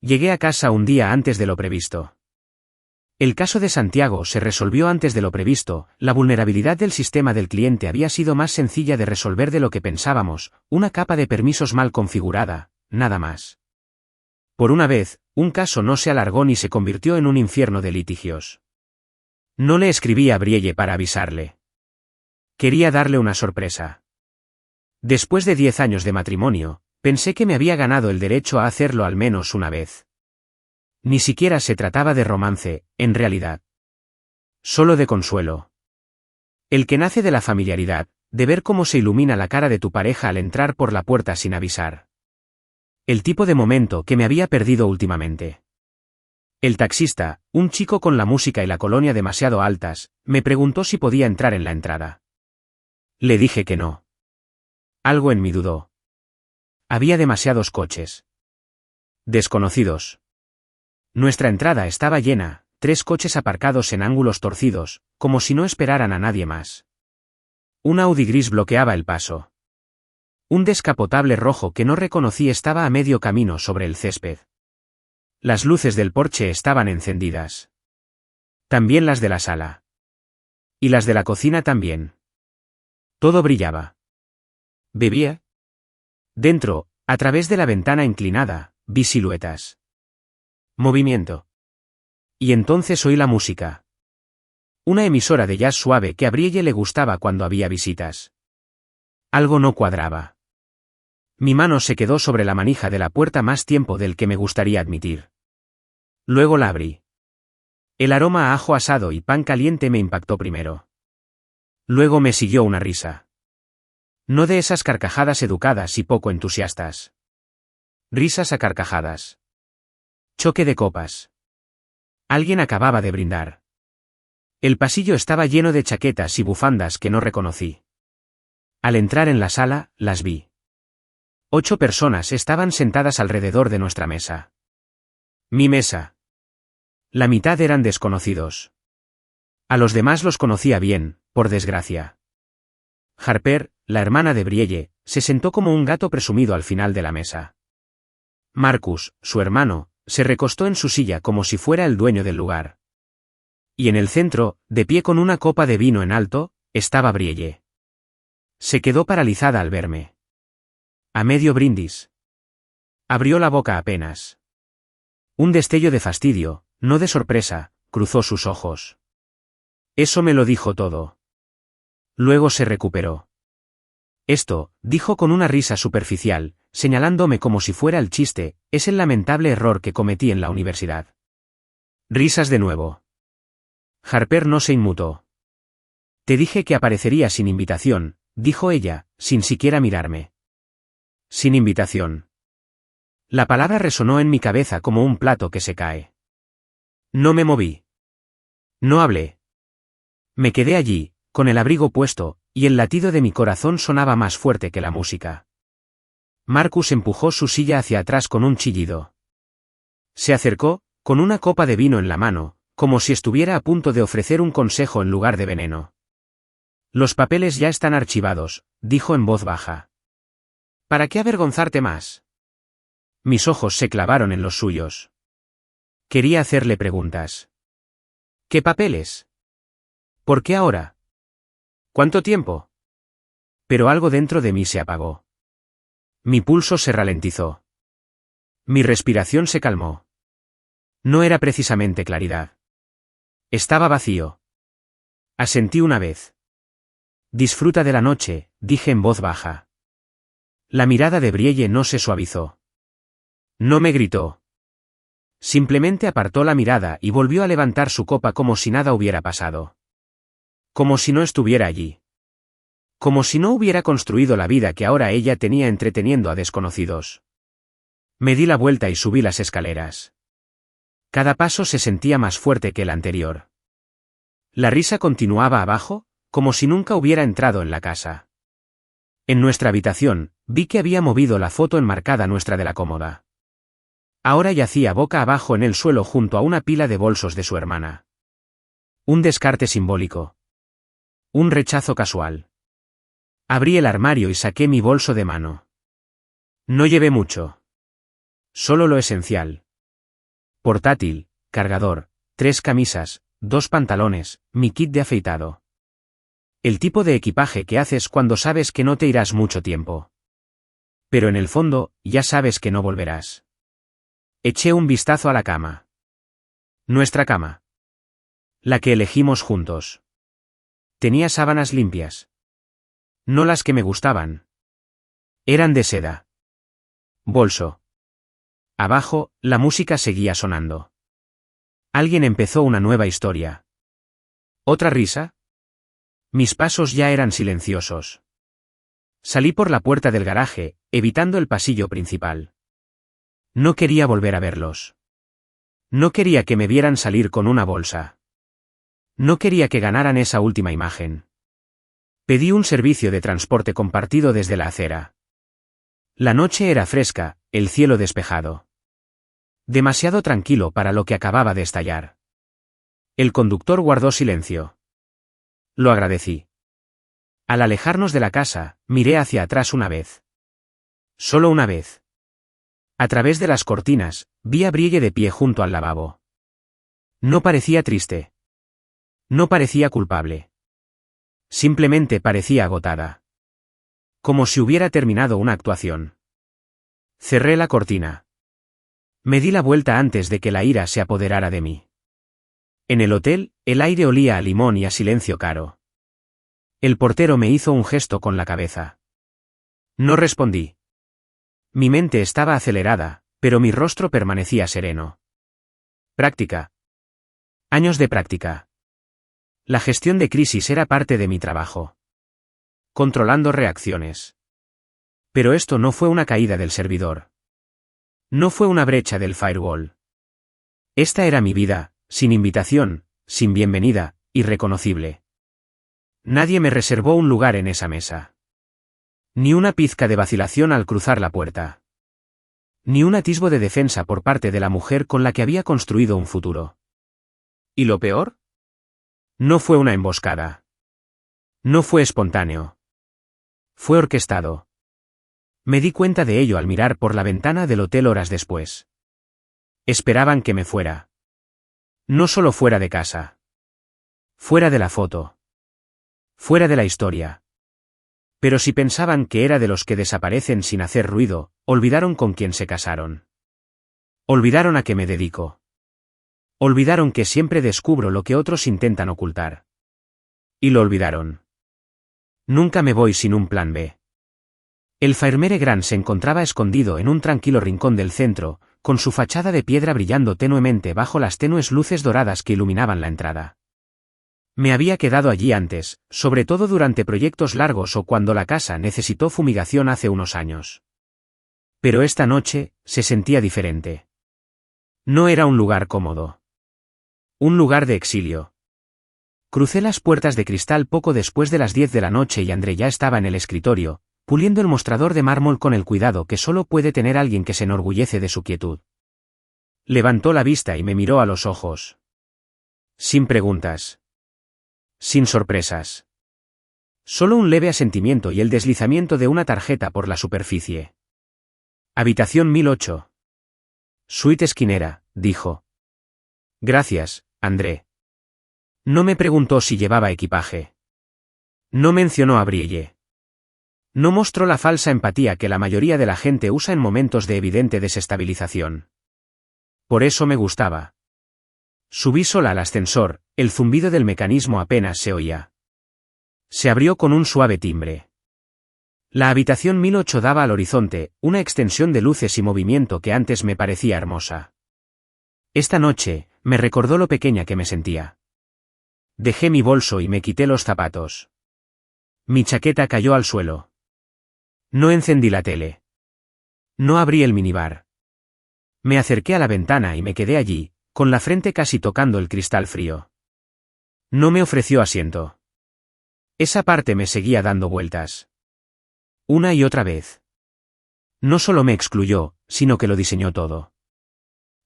Llegué a casa un día antes de lo previsto. El caso de Santiago se resolvió antes de lo previsto, la vulnerabilidad del sistema del cliente había sido más sencilla de resolver de lo que pensábamos, una capa de permisos mal configurada, nada más. Por una vez, un caso no se alargó ni se convirtió en un infierno de litigios. No le escribí a Brielle para avisarle. Quería darle una sorpresa. Después de 10 años de matrimonio, pensé que me había ganado el derecho a hacerlo al menos una vez. Ni siquiera se trataba de romance, en realidad. Solo de consuelo. El que nace de la familiaridad, de ver cómo se ilumina la cara de tu pareja al entrar por la puerta sin avisar. El tipo de momento que me había perdido últimamente. El taxista, un chico con la música y la colonia demasiado altas, me preguntó si podía entrar en la entrada. Le dije que no. Algo en mí dudó. Había demasiados coches. Desconocidos. Nuestra entrada estaba llena, 3 coches aparcados en ángulos torcidos, como si no esperaran a nadie más. Un Audi gris bloqueaba el paso. Un descapotable rojo que no reconocí estaba a medio camino sobre el césped. Las luces del porche estaban encendidas. También las de la sala. Y las de la cocina también. Todo brillaba. ¿Bebía? Dentro, a través de la ventana inclinada, vi siluetas. Movimiento. Y entonces oí la música. Una emisora de jazz suave que a Brielle le gustaba cuando había visitas. Algo no cuadraba. Mi mano se quedó sobre la manija de la puerta más tiempo del que me gustaría admitir. Luego la abrí. El aroma a ajo asado y pan caliente me impactó primero. Luego me siguió una risa. No de esas carcajadas educadas y poco entusiastas. Risas a carcajadas. Choque de copas. Alguien acababa de brindar. El pasillo estaba lleno de chaquetas y bufandas que no reconocí. Al entrar en la sala, las vi. 8 personas estaban sentadas alrededor de nuestra mesa. Mi mesa. La mitad eran desconocidos. A los demás los conocía bien, por desgracia. Harper, la hermana de Brielle, se sentó como un gato presumido al final de la mesa. Marcus, su hermano, se recostó en su silla como si fuera el dueño del lugar. Y en el centro, de pie con una copa de vino en alto, estaba Brielle. Se quedó paralizada al verme. A medio brindis. Abrió la boca apenas. Un destello de fastidio, no de sorpresa, cruzó sus ojos. Eso me lo dijo todo. Luego se recuperó. Esto, dijo con una risa superficial, señalándome como si fuera el chiste, es el lamentable error que cometí en la universidad. Risas de nuevo. Harper no se inmutó. Te dije que aparecería sin invitación, dijo ella, sin siquiera mirarme. Sin invitación. La palabra resonó en mi cabeza como un plato que se cae. No me moví. No hablé. Me quedé allí, con el abrigo puesto, y el latido de mi corazón sonaba más fuerte que la música. Marcus empujó su silla hacia atrás con un chillido. Se acercó, con una copa de vino en la mano, como si estuviera a punto de ofrecer un consejo en lugar de veneno. Los papeles ya están archivados, dijo en voz baja. ¿Para qué avergonzarte más? Mis ojos se clavaron en los suyos. Quería hacerle preguntas. ¿Qué papeles? ¿Por qué ahora? ¿Cuánto tiempo? Pero algo dentro de mí se apagó. Mi pulso se ralentizó. Mi respiración se calmó. No era precisamente claridad. Estaba vacío. Asentí una vez. Disfruta de la noche, dije en voz baja. La mirada de Brielle no se suavizó. No me gritó. Simplemente apartó la mirada y volvió a levantar su copa como si nada hubiera pasado. Como si no estuviera allí. Como si no hubiera construido la vida que ahora ella tenía entreteniendo a desconocidos. Me di la vuelta y subí las escaleras. Cada paso se sentía más fuerte que el anterior. La risa continuaba abajo, como si nunca hubiera entrado en la casa. En nuestra habitación, vi que había movido la foto enmarcada nuestra de la cómoda. Ahora yacía boca abajo en el suelo junto a una pila de bolsos de su hermana. Un descarte simbólico. Un rechazo casual. Abrí el armario y saqué mi bolso de mano. No llevé mucho. Solo lo esencial. Portátil, cargador, 3 camisas, 2 pantalones, mi kit de afeitado. El tipo de equipaje que haces cuando sabes que no te irás mucho tiempo. Pero en el fondo, ya sabes que no volverás. Eché un vistazo a la cama. Nuestra cama. La que elegimos juntos. Tenía sábanas limpias. No las que me gustaban. Eran de seda. Bolso. Abajo, la música seguía sonando. Alguien empezó una nueva historia. ¿Otra risa? Mis pasos ya eran silenciosos. Salí por la puerta del garaje, evitando el pasillo principal. No quería volver a verlos. No quería que me vieran salir con una bolsa. No quería que ganaran esa última imagen. Pedí un servicio de transporte compartido desde la acera. La noche era fresca, el cielo despejado. Demasiado tranquilo para lo que acababa de estallar. El conductor guardó silencio. Lo agradecí. Al alejarnos de la casa, miré hacia atrás una vez. Solo una vez. A través de las cortinas, vi a Brielle de pie junto al lavabo. No parecía triste. No parecía culpable. Simplemente parecía agotada. Como si hubiera terminado una actuación. Cerré la cortina. Me di la vuelta antes de que la ira se apoderara de mí. En el hotel, el aire olía a limón y a silencio caro. El portero me hizo un gesto con la cabeza. No respondí. Mi mente estaba acelerada, pero mi rostro permanecía sereno. Práctica. Años de práctica. La gestión de crisis era parte de mi trabajo. Controlando reacciones. Pero esto no fue una caída del servidor. No fue una brecha del firewall. Esta era mi vida, sin invitación, sin bienvenida, irreconocible. Nadie me reservó un lugar en esa mesa. Ni una pizca de vacilación al cruzar la puerta. Ni un atisbo de defensa por parte de la mujer con la que había construido un futuro. ¿Y lo peor? No fue una emboscada. No fue espontáneo. Fue orquestado. Me di cuenta de ello al mirar por la ventana del hotel horas después. Esperaban que me fuera. No solo fuera de casa. Fuera de la foto. Fuera de la historia. Pero si pensaban que era de los que desaparecen sin hacer ruido, olvidaron con quién se casaron. Olvidaron a qué me dedico. Olvidaron que siempre descubro lo que otros intentan ocultar. Y lo olvidaron. Nunca me voy sin un plan B. El Fairmere Grand se encontraba escondido en un tranquilo rincón del centro, con su fachada de piedra brillando tenuemente bajo las tenues luces doradas que iluminaban la entrada. Me había quedado allí antes, sobre todo durante proyectos largos o cuando la casa necesitó fumigación hace unos años. Pero esta noche, se sentía diferente. No era un lugar cómodo. Un lugar de exilio. Crucé las puertas de cristal poco después de las 10 de la noche y André ya estaba en el escritorio, puliendo el mostrador de mármol con el cuidado que solo puede tener alguien que se enorgullece de su quietud. Levantó la vista y me miró a los ojos. Sin preguntas. Sin sorpresas. Solo un leve asentimiento y el deslizamiento de una tarjeta por la superficie. Habitación 1008. Suite esquinera, dijo. Gracias, André. No me preguntó si llevaba equipaje. No mencionó a Brielle. No mostró la falsa empatía que la mayoría de la gente usa en momentos de evidente desestabilización. Por eso me gustaba. Subí sola al ascensor, el zumbido del mecanismo apenas se oía. Se abrió con un suave timbre. La habitación 1008 daba al horizonte, una extensión de luces y movimiento que antes me parecía hermosa. Esta noche, me recordó lo pequeña que me sentía. Dejé mi bolso y me quité los zapatos. Mi chaqueta cayó al suelo. No encendí la tele. No abrí el minibar. Me acerqué a la ventana y me quedé allí, con la frente casi tocando el cristal frío. No me ofreció asiento. Esa parte me seguía dando vueltas. Una y otra vez. No solo me excluyó, sino que lo diseñó todo.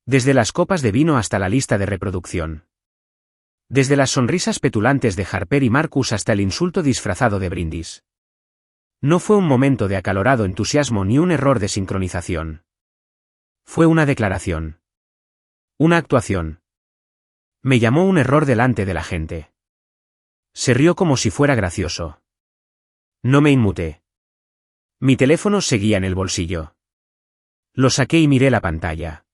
Desde las copas de vino hasta la lista de reproducción. Desde las sonrisas petulantes de Harper y Marcus hasta el insulto disfrazado de brindis. No fue un momento de acalorado entusiasmo ni un error de sincronización. Fue una declaración. Una actuación. Me llamó un error delante de la gente. Se rió como si fuera gracioso. No me inmuté. Mi teléfono seguía en el bolsillo. Lo saqué y miré la pantalla.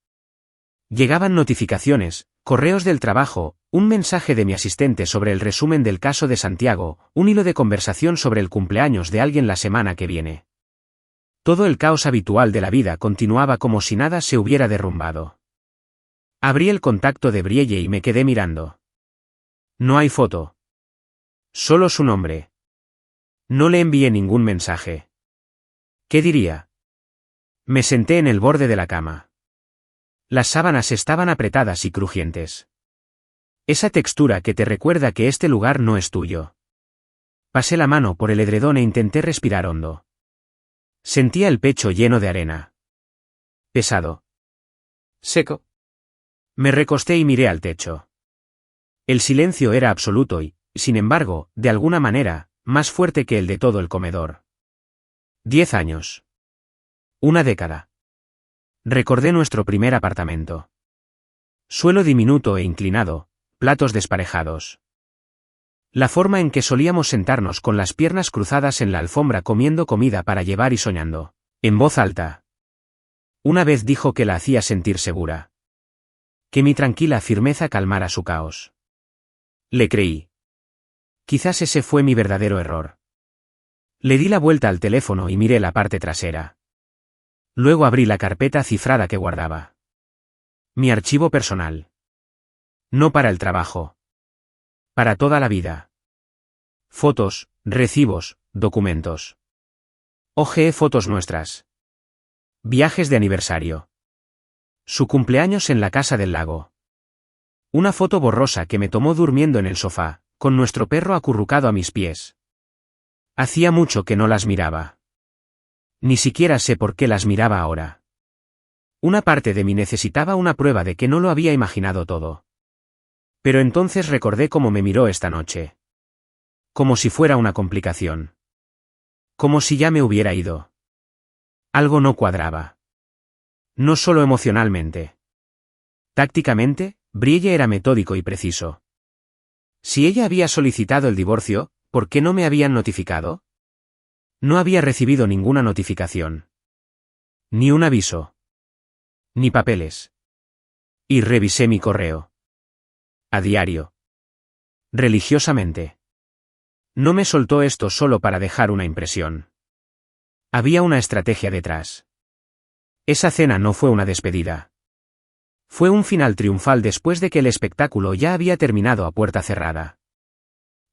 Llegaban notificaciones, correos del trabajo, un mensaje de mi asistente sobre el resumen del caso de Santiago, un hilo de conversación sobre el cumpleaños de alguien la semana que viene. Todo el caos habitual de la vida continuaba como si nada se hubiera derrumbado. Abrí el contacto de Brielle y me quedé mirando. No hay foto. Solo su nombre. No le envié ningún mensaje. ¿Qué diría? Me senté en el borde de la cama. Las sábanas estaban apretadas y crujientes. Esa textura que te recuerda que este lugar no es tuyo. Pasé la mano por el edredón e intenté respirar hondo. Sentía el pecho lleno de arena. Pesado. Seco. Me recosté y miré al techo. El silencio era absoluto y, sin embargo, de alguna manera, más fuerte que el de todo el comedor. 10 años. Una década. Recordé nuestro primer apartamento. Suelo diminuto e inclinado, platos desparejados. La forma en que solíamos sentarnos con las piernas cruzadas en la alfombra comiendo comida para llevar y soñando, en voz alta. Una vez dijo que la hacía sentir segura. Que mi tranquila firmeza calmara su caos. Le creí. Quizás ese fue mi verdadero error. Le di la vuelta al teléfono y miré la parte trasera. Luego abrí la carpeta cifrada que guardaba. Mi archivo personal. No para el trabajo. Para toda la vida. Fotos, recibos, documentos. Hojeé fotos nuestras. Viajes de aniversario. Su cumpleaños en la casa del lago. Una foto borrosa que me tomó durmiendo en el sofá, con nuestro perro acurrucado a mis pies. Hacía mucho que no las miraba. Ni siquiera sé por qué las miraba ahora. Una parte de mí necesitaba una prueba de que no lo había imaginado todo. Pero entonces recordé cómo me miró esta noche. Como si fuera una complicación. Como si ya me hubiera ido. Algo no cuadraba. No solo emocionalmente. Tácticamente, Brielle era metódico y preciso. Si ella había solicitado el divorcio, ¿por qué no me habían notificado? No había recibido ninguna notificación. Ni un aviso. Ni papeles. Y revisé mi correo. A diario. Religiosamente. No me soltó esto solo para dejar una impresión. Había una estrategia detrás. Esa cena no fue una despedida. Fue un final triunfal después de que el espectáculo ya había terminado a puerta cerrada.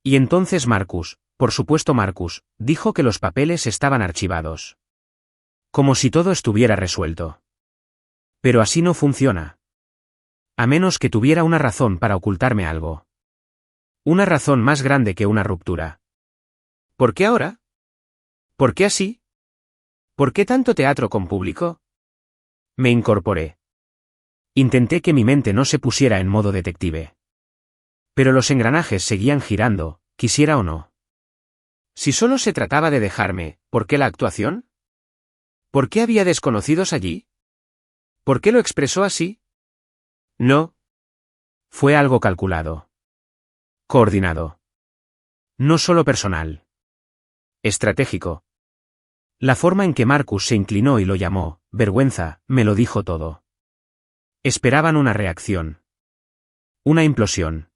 Y entonces Marcus, por supuesto Marcus, dijo que los papeles estaban archivados. Como si todo estuviera resuelto. Pero así no funciona. A menos que tuviera una razón para ocultarme algo. Una razón más grande que una ruptura. ¿Por qué ahora? ¿Por qué así? ¿Por qué tanto teatro con público? Me incorporé. Intenté que mi mente no se pusiera en modo detective. Pero los engranajes seguían girando, quisiera o no. Si solo se trataba de dejarme, ¿por qué la actuación? ¿Por qué había desconocidos allí? ¿Por qué lo expresó así? No. Fue algo calculado. Coordinado. No solo personal. Estratégico. La forma en que Marcus se inclinó y lo llamó, vergüenza, me lo dijo todo. Esperaban una reacción. Una implosión.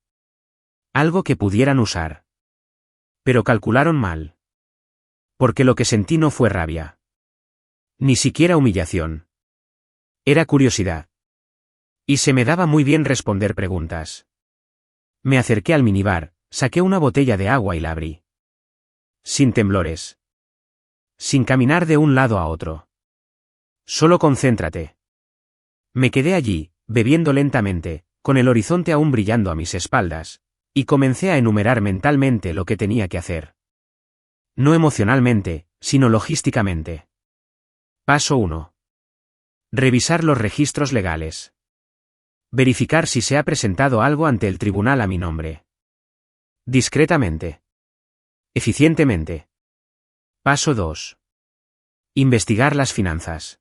Algo que pudieran usar. Pero calcularon mal. Porque lo que sentí no fue rabia. Ni siquiera humillación. Era curiosidad. Y se me daba muy bien responder preguntas. Me acerqué al minibar, saqué una botella de agua y la abrí. Sin temblores. Sin caminar de un lado a otro. Solo concéntrate. Me quedé allí, bebiendo lentamente, con el horizonte aún brillando a mis espaldas, y comencé a enumerar mentalmente lo que tenía que hacer. No emocionalmente, sino logísticamente. Paso 1. Revisar los registros legales. Verificar si se ha presentado algo ante el tribunal a mi nombre. Discretamente. Eficientemente. Paso 2. Investigar las finanzas.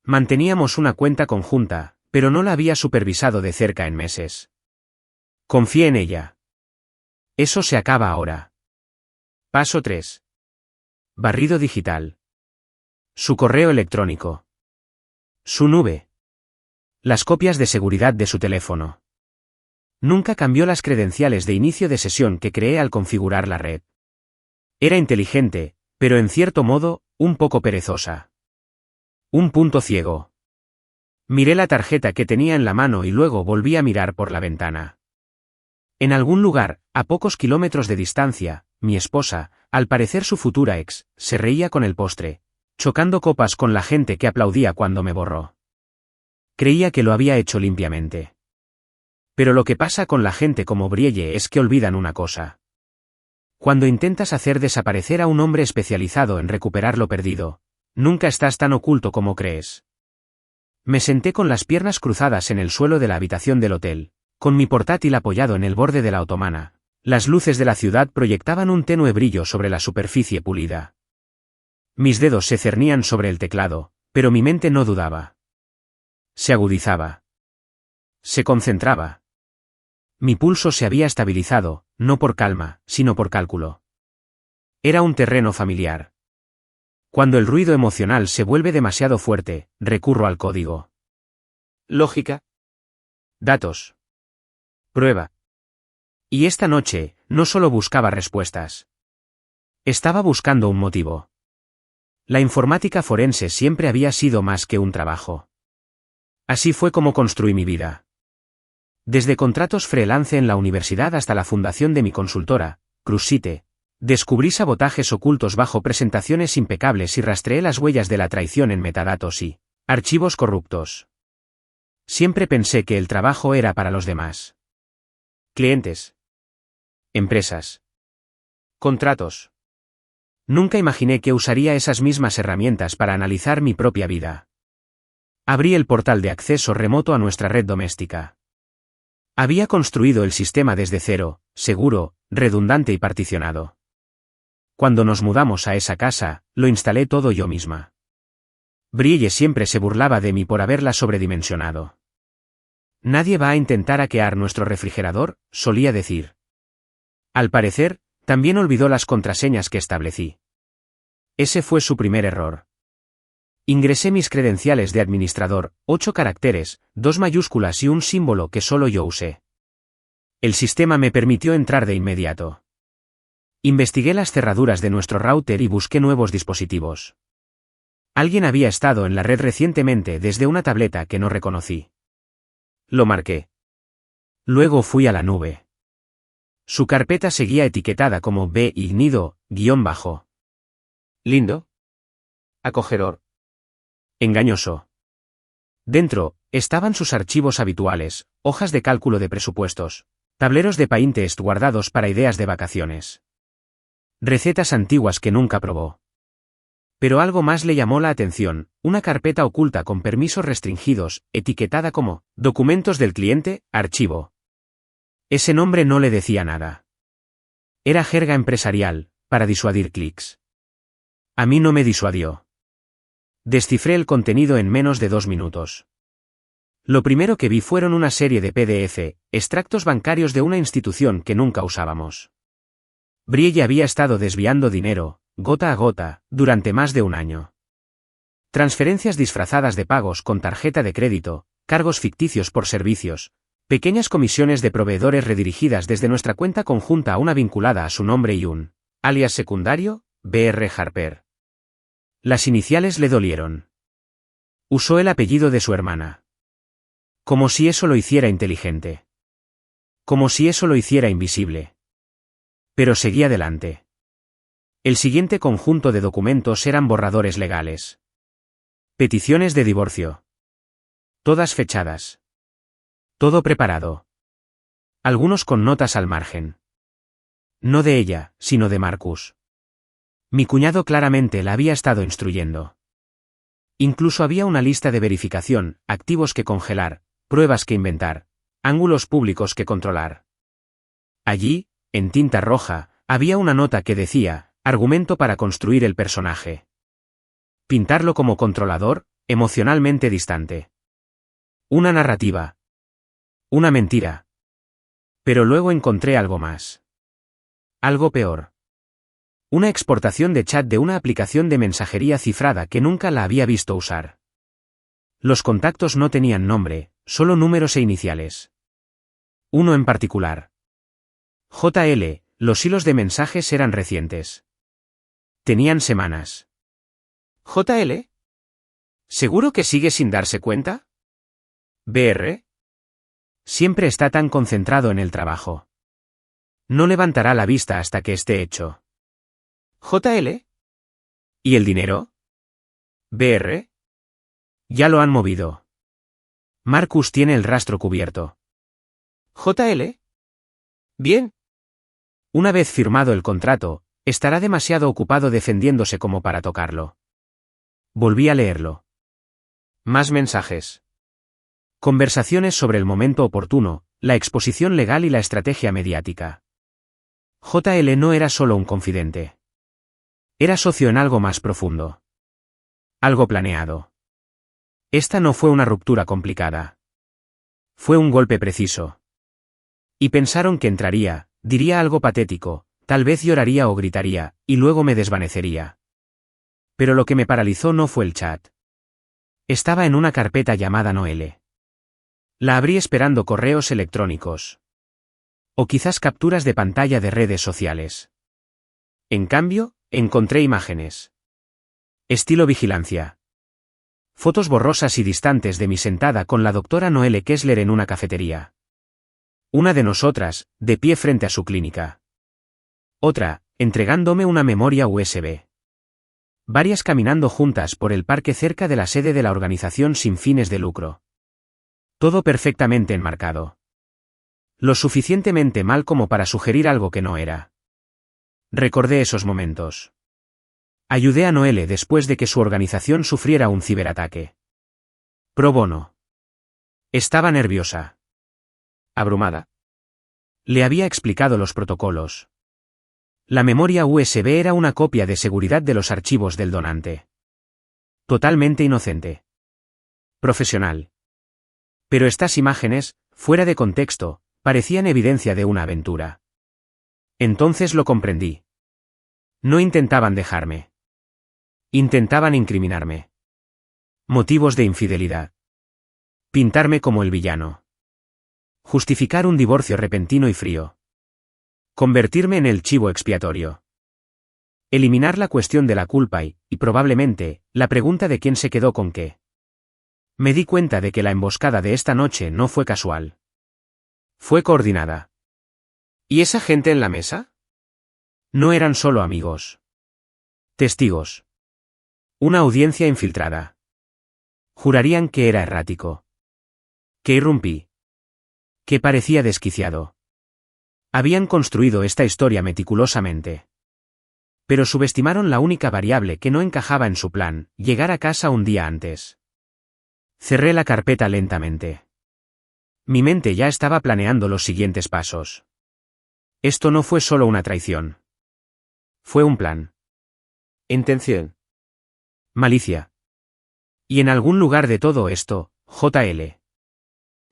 Manteníamos una cuenta conjunta, pero no la había supervisado de cerca en meses. Confié en ella. Eso se acaba ahora. Paso 3. Barrido digital. Su correo electrónico. Su nube. Las copias de seguridad de su teléfono. Nunca cambió las credenciales de inicio de sesión que creé al configurar la red. Era inteligente, pero en cierto modo, un poco perezosa. Un punto ciego. Miré la tarjeta que tenía en la mano y luego volví a mirar por la ventana. En algún lugar, a pocos kilómetros de distancia, mi esposa, al parecer su futura ex, se reía con el postre, chocando copas con la gente que aplaudía cuando me borró. Creía que lo había hecho limpiamente. Pero lo que pasa con la gente como Brielle es que olvidan una cosa. Cuando intentas hacer desaparecer a un hombre especializado en recuperar lo perdido, nunca estás tan oculto como crees. Me senté con las piernas cruzadas en el suelo de la habitación del hotel, con mi portátil apoyado en el borde de la otomana. Las luces de la ciudad proyectaban un tenue brillo sobre la superficie pulida. Mis dedos se cernían sobre el teclado, pero mi mente no dudaba. Se agudizaba. Se concentraba. Mi pulso se había estabilizado, no por calma, sino por cálculo. Era un terreno familiar. Cuando el ruido emocional se vuelve demasiado fuerte, recurro al código. Lógica. Datos. Prueba. Y esta noche, no solo buscaba respuestas. Estaba buscando un motivo. La informática forense siempre había sido más que un trabajo. Así fue como construí mi vida. Desde contratos freelance en la universidad hasta la fundación de mi consultora, Crucite, descubrí sabotajes ocultos bajo presentaciones impecables y rastreé las huellas de la traición en metadatos y archivos corruptos. Siempre pensé que el trabajo era para los demás. Clientes. Empresas. Contratos. Nunca imaginé que usaría esas mismas herramientas para analizar mi propia vida. Abrí el portal de acceso remoto a nuestra red doméstica. Había construido el sistema desde cero, seguro, redundante y particionado. Cuando nos mudamos a esa casa, lo instalé todo yo misma. Brielle siempre se burlaba de mí por haberla sobredimensionado. Nadie va a intentar hackear nuestro refrigerador, solía decir. Al parecer, también olvidó las contraseñas que establecí. Ese fue su primer error. Ingresé mis credenciales de administrador, 8 caracteres, 2 mayúsculas y un símbolo que solo yo usé. El sistema me permitió entrar de inmediato. Investigué las cerraduras de nuestro router y busqué nuevos dispositivos. Alguien había estado en la red recientemente desde una tableta que no reconocí. Lo marqué. Luego fui a la nube. Su carpeta seguía etiquetada como B-Ignido-bajo. Lindo. Acogedor. Engañoso. Dentro, estaban sus archivos habituales, hojas de cálculo de presupuestos, tableros de Pinterest guardados para ideas de vacaciones. Recetas antiguas que nunca probó. Pero algo más le llamó la atención, una carpeta oculta con permisos restringidos, etiquetada como documentos del cliente, archivo. Ese nombre no le decía nada. Era jerga empresarial, para disuadir clics. A mí no me disuadió. Descifré el contenido en menos de 2 minutos. Lo primero que vi fueron una serie de PDF, extractos bancarios de una institución que nunca usábamos. Brielle había estado desviando dinero, gota a gota, durante más de un año. Transferencias disfrazadas de pagos con tarjeta de crédito, cargos ficticios por servicios, pequeñas comisiones de proveedores redirigidas desde nuestra cuenta conjunta a una vinculada a su nombre y un alias secundario, B.R. Harper. Las iniciales le dolieron. Usó el apellido de su hermana. Como si eso lo hiciera inteligente. Como si eso lo hiciera invisible. Pero seguí adelante. El siguiente conjunto de documentos eran borradores legales. Peticiones de divorcio. Todas fechadas. Todo preparado. Algunos con notas al margen. No de ella, sino de Marcus. Mi cuñado claramente la había estado instruyendo. Incluso había una lista de verificación, activos que congelar, pruebas que inventar, ángulos públicos que controlar. Allí, en tinta roja, había una nota que decía, argumento para construir el personaje. Pintarlo como controlador, emocionalmente distante. Una narrativa. Una mentira. Pero luego encontré algo más. Algo peor. Una exportación de chat de una aplicación de mensajería cifrada que nunca la había visto usar. Los contactos no tenían nombre, solo números e iniciales. Uno en particular. JL, los hilos de mensajes eran recientes. Tenían semanas. ¿JL? ¿Seguro que sigue sin darse cuenta? ¿BR? Siempre está tan concentrado en el trabajo. No levantará la vista hasta que esté hecho. ¿JL? ¿Y el dinero? ¿BR? Ya lo han movido. Marcus tiene el rastro cubierto. ¿JL? Bien. Una vez firmado el contrato, estará demasiado ocupado defendiéndose como para tocarlo. Volví a leerlo. Más mensajes. Conversaciones sobre el momento oportuno, la exposición legal y la estrategia mediática. JL no era solo un confidente. Era socio en algo más profundo. Algo planeado. Esta no fue una ruptura complicada. Fue un golpe preciso. Y pensaron que entraría, diría algo patético, tal vez lloraría o gritaría, y luego me desvanecería. Pero lo que me paralizó no fue el chat. Estaba en una carpeta llamada Noelle. La abrí esperando correos electrónicos. O quizás capturas de pantalla de redes sociales. En cambio, encontré imágenes. Estilo vigilancia. Fotos borrosas y distantes de mi sentada con la doctora Noelle Kessler en una cafetería. Una de nosotras, de pie frente a su clínica. Otra, entregándome una memoria USB. Varias caminando juntas por el parque cerca de la sede de la organización sin fines de lucro. Todo perfectamente enmarcado. Lo suficientemente mal como para sugerir algo que no era. Recordé esos momentos. Ayudé a Noelle después de que su organización sufriera un ciberataque. Pro bono. Estaba nerviosa. Abrumada. Le había explicado los protocolos. La memoria USB era una copia de seguridad de los archivos del donante. Totalmente inocente. Profesional. Pero estas imágenes, fuera de contexto, parecían evidencia de una aventura. Entonces lo comprendí. No intentaban dejarme. Intentaban incriminarme. Motivos de infidelidad. Pintarme como el villano. Justificar un divorcio repentino y frío. Convertirme en el chivo expiatorio. Eliminar la cuestión de la culpa y, probablemente, la pregunta de quién se quedó con qué. Me di cuenta de que la emboscada de esta noche no fue casual. Fue coordinada. ¿Y esa gente en la mesa? No eran solo amigos. Testigos. Una audiencia infiltrada. Jurarían que era errático. Que irrumpí. Que parecía desquiciado. Habían construido esta historia meticulosamente. Pero subestimaron la única variable que no encajaba en su plan, llegar a casa un día antes. Cerré la carpeta lentamente. Mi mente ya estaba planeando los siguientes pasos. Esto no fue solo una traición. Fue un plan. Intención. Malicia. Y en algún lugar de todo esto, JL.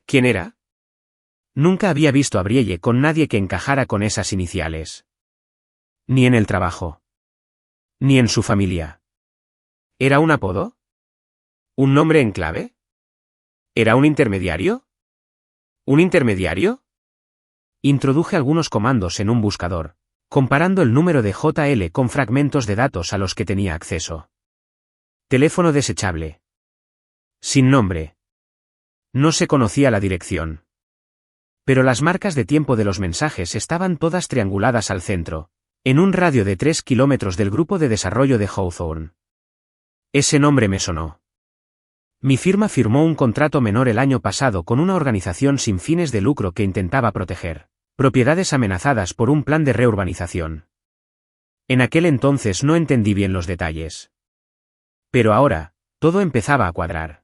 ¿Quién era? Nunca había visto a Brielle con nadie que encajara con esas iniciales. Ni en el trabajo. Ni en su familia. ¿Era un apodo? ¿Un nombre en clave? ¿Era un intermediario? ¿Un intermediario? Introduje algunos comandos en un buscador, comparando el número de JL con fragmentos de datos a los que tenía acceso. Teléfono desechable. Sin nombre. No se conocía la dirección. Pero las marcas de tiempo de los mensajes estaban todas trianguladas al centro, en un radio de 3 kilómetros del grupo de desarrollo de Hawthorne. Ese nombre me sonó. Mi firma firmó un contrato menor el año pasado con una organización sin fines de lucro que intentaba proteger propiedades amenazadas por un plan de reurbanización. En aquel entonces no entendí bien los detalles. Pero ahora, todo empezaba a cuadrar.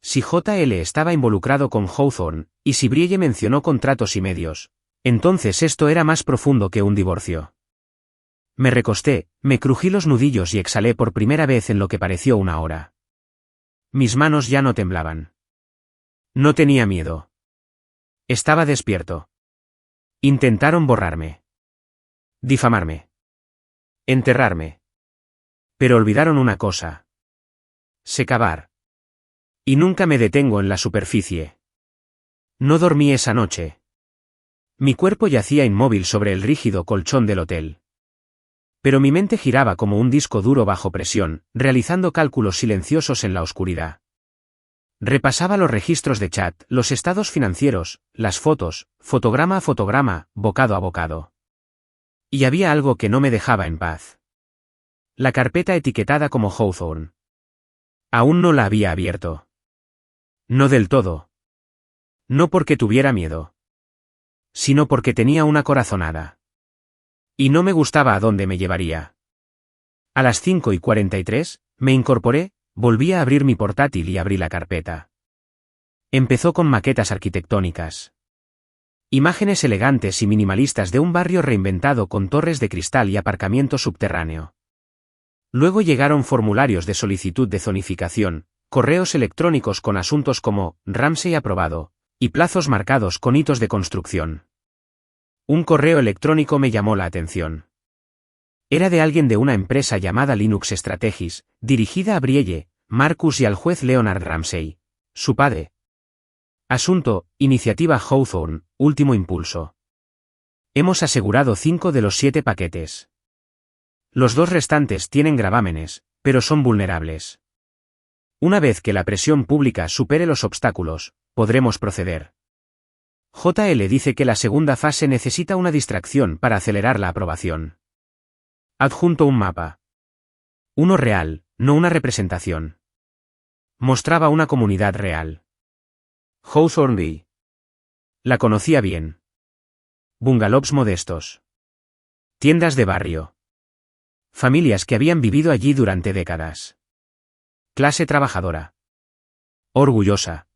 Si JL estaba involucrado con Hawthorne, y si Brielle mencionó contratos y medios, entonces esto era más profundo que un divorcio. Me recosté, me crují los nudillos y exhalé por primera vez en lo que pareció una hora. Mis manos ya no temblaban. No tenía miedo. Estaba despierto. Intentaron borrarme. Difamarme. Enterrarme. Pero olvidaron una cosa. Sé cavar. Y nunca me detengo en la superficie. No dormí esa noche. Mi cuerpo yacía inmóvil sobre el rígido colchón del hotel. Pero mi mente giraba como un disco duro bajo presión, realizando cálculos silenciosos en la oscuridad. Repasaba los registros de chat, los estados financieros, las fotos, fotograma a fotograma, bocado a bocado. Y había algo que no me dejaba en paz. La carpeta etiquetada como Hawthorne. Aún no la había abierto. No del todo. No porque tuviera miedo. Sino porque tenía una corazonada. Y no me gustaba a dónde me llevaría. A las 5:43, me incorporé, volví a abrir mi portátil y abrí la carpeta. Empezó con maquetas arquitectónicas. Imágenes elegantes y minimalistas de un barrio reinventado con torres de cristal y aparcamiento subterráneo. Luego llegaron formularios de solicitud de zonificación, correos electrónicos con asuntos como Ramsey aprobado, y plazos marcados con hitos de construcción. Un correo electrónico me llamó la atención. Era de alguien de una empresa llamada Linux Strategies, dirigida a Brielle, Marcus y al juez Leonard Ramsey, su padre. Asunto: Iniciativa Hawthorne, último impulso. Hemos asegurado 5 de los 7 paquetes. Los 2 restantes tienen gravámenes, pero son vulnerables. Una vez que la presión pública supere los obstáculos, podremos proceder. JL dice que la segunda fase necesita una distracción para acelerar la aprobación. Adjunto un mapa. Uno real, no una representación. Mostraba una comunidad real. Hawthorne B. La conocía bien. Bungalows modestos. Tiendas de barrio. Familias que habían vivido allí durante décadas. Clase trabajadora. Orgullosa.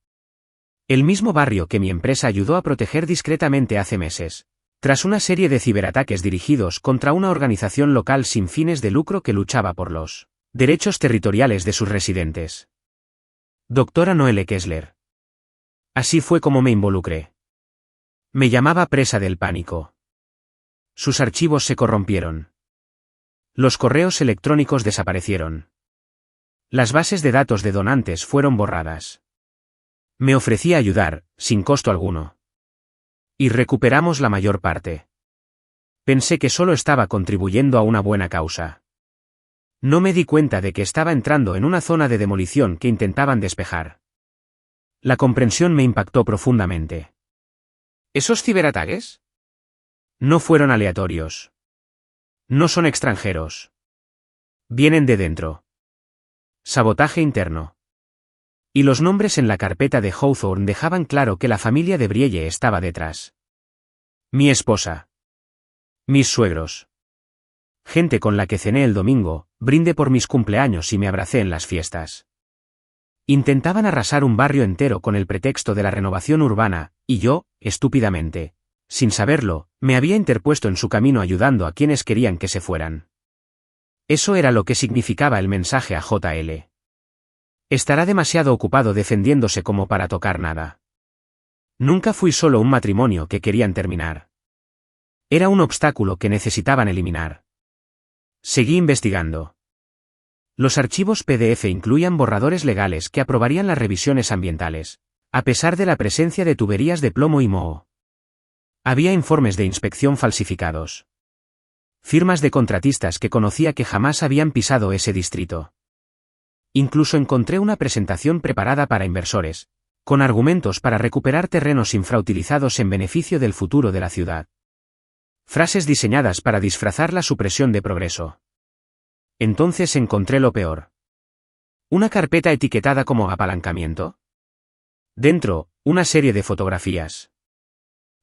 El mismo barrio que mi empresa ayudó a proteger discretamente hace meses, tras una serie de ciberataques dirigidos contra una organización local sin fines de lucro que luchaba por los derechos territoriales de sus residentes. Doctora Noelle Kessler. Así fue como me involucré. Me llamaba presa del pánico. Sus archivos se corrompieron. Los correos electrónicos desaparecieron. Las bases de datos de donantes fueron borradas. Me ofrecí a ayudar, sin costo alguno. Y recuperamos la mayor parte. Pensé que solo estaba contribuyendo a una buena causa. No me di cuenta de que estaba entrando en una zona de demolición que intentaban despejar. La comprensión me impactó profundamente. ¿Esos ciberataques? No fueron aleatorios. No son extranjeros. Vienen de dentro. Sabotaje interno. Y los nombres en la carpeta de Hawthorne dejaban claro que la familia de Brielle estaba detrás. Mi esposa. Mis suegros. Gente con la que cené el domingo, brindé por mis cumpleaños y me abracé en las fiestas. Intentaban arrasar un barrio entero con el pretexto de la renovación urbana, y yo, estúpidamente, sin saberlo, me había interpuesto en su camino ayudando a quienes querían que se fueran. Eso era lo que significaba el mensaje a JL. Estará demasiado ocupado defendiéndose como para tocar nada. Nunca fui solo un matrimonio que querían terminar. Era un obstáculo que necesitaban eliminar. Seguí investigando. Los archivos PDF incluían borradores legales que aprobarían las revisiones ambientales, a pesar de la presencia de tuberías de plomo y moho. Había informes de inspección falsificados. Firmas de contratistas que conocía que jamás habían pisado ese distrito. Incluso encontré una presentación preparada para inversores, con argumentos para recuperar terrenos infrautilizados en beneficio del futuro de la ciudad. Frases diseñadas para disfrazar la supresión de progreso. Entonces encontré lo peor. Una carpeta etiquetada como apalancamiento. Dentro, una serie de fotografías.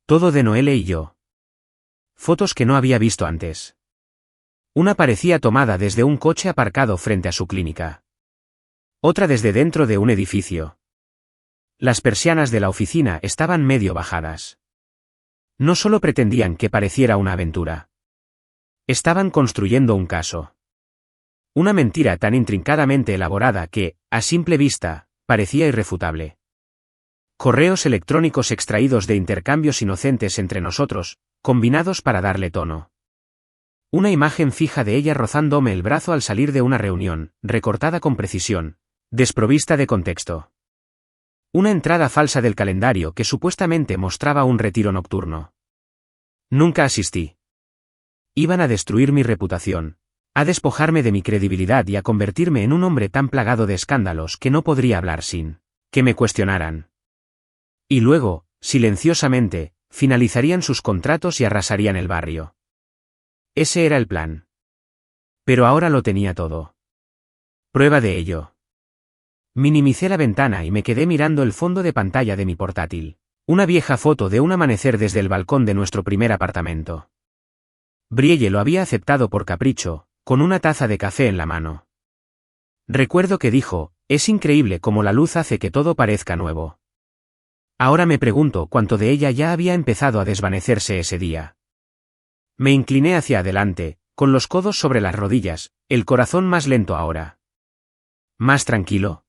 Todo de Noelle y yo. Fotos que no había visto antes. Una parecía tomada desde un coche aparcado frente a su clínica. Otra desde dentro de un edificio. Las persianas de la oficina estaban medio bajadas. No solo pretendían que pareciera una aventura. Estaban construyendo un caso. Una mentira tan intrincadamente elaborada que, a simple vista, parecía irrefutable. Correos electrónicos extraídos de intercambios inocentes entre nosotros, combinados para darle tono. Una imagen fija de ella rozándome el brazo al salir de una reunión, recortada con precisión, desprovista de contexto. Una entrada falsa del calendario que supuestamente mostraba un retiro nocturno. Nunca asistí. Iban a destruir mi reputación, a despojarme de mi credibilidad y a convertirme en un hombre tan plagado de escándalos que no podría hablar sin que me cuestionaran. Y luego, silenciosamente, finalizarían sus contratos y arrasarían el barrio. Ese era el plan. Pero ahora lo tenía todo. Prueba de ello. Minimicé la ventana y me quedé mirando el fondo de pantalla de mi portátil. Una vieja foto de un amanecer desde el balcón de nuestro primer apartamento. Brielle lo había aceptado por capricho, con una taza de café en la mano. Recuerdo que dijo, es increíble cómo la luz hace que todo parezca nuevo. Ahora me pregunto cuánto de ella ya había empezado a desvanecerse ese día. Me incliné hacia adelante, con los codos sobre las rodillas, el corazón más lento ahora. Más tranquilo.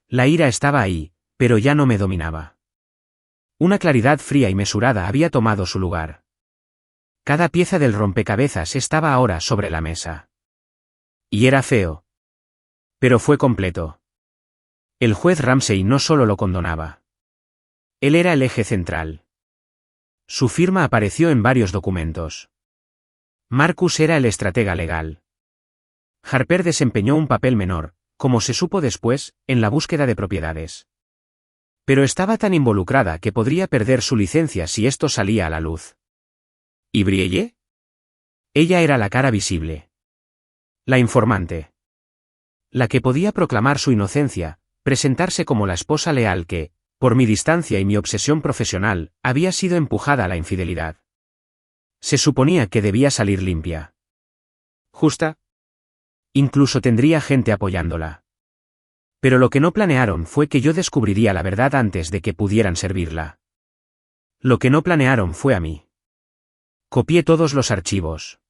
La ira estaba ahí, pero ya no me dominaba. Una claridad fría y mesurada había tomado su lugar. Cada pieza del rompecabezas estaba ahora sobre la mesa. Y era feo. Pero fue completo. El juez Ramsey no solo lo condonaba. Él era el eje central. Su firma apareció en varios documentos. Marcus era el estratega legal. Harper desempeñó un papel menor, como se supo después, en la búsqueda de propiedades. Pero estaba tan involucrada que podría perder su licencia si esto salía a la luz. ¿Y Brielle? Ella era la cara visible. La informante. La que podía proclamar su inocencia, presentarse como la esposa leal que, por mi distancia y mi obsesión profesional, había sido empujada a la infidelidad. Se suponía que debía salir limpia. Justa. Incluso tendría gente apoyándola. Pero lo que no planearon fue que yo descubriría la verdad antes de que pudieran servirla. Lo que no planearon fue a mí. Copié todos los archivos.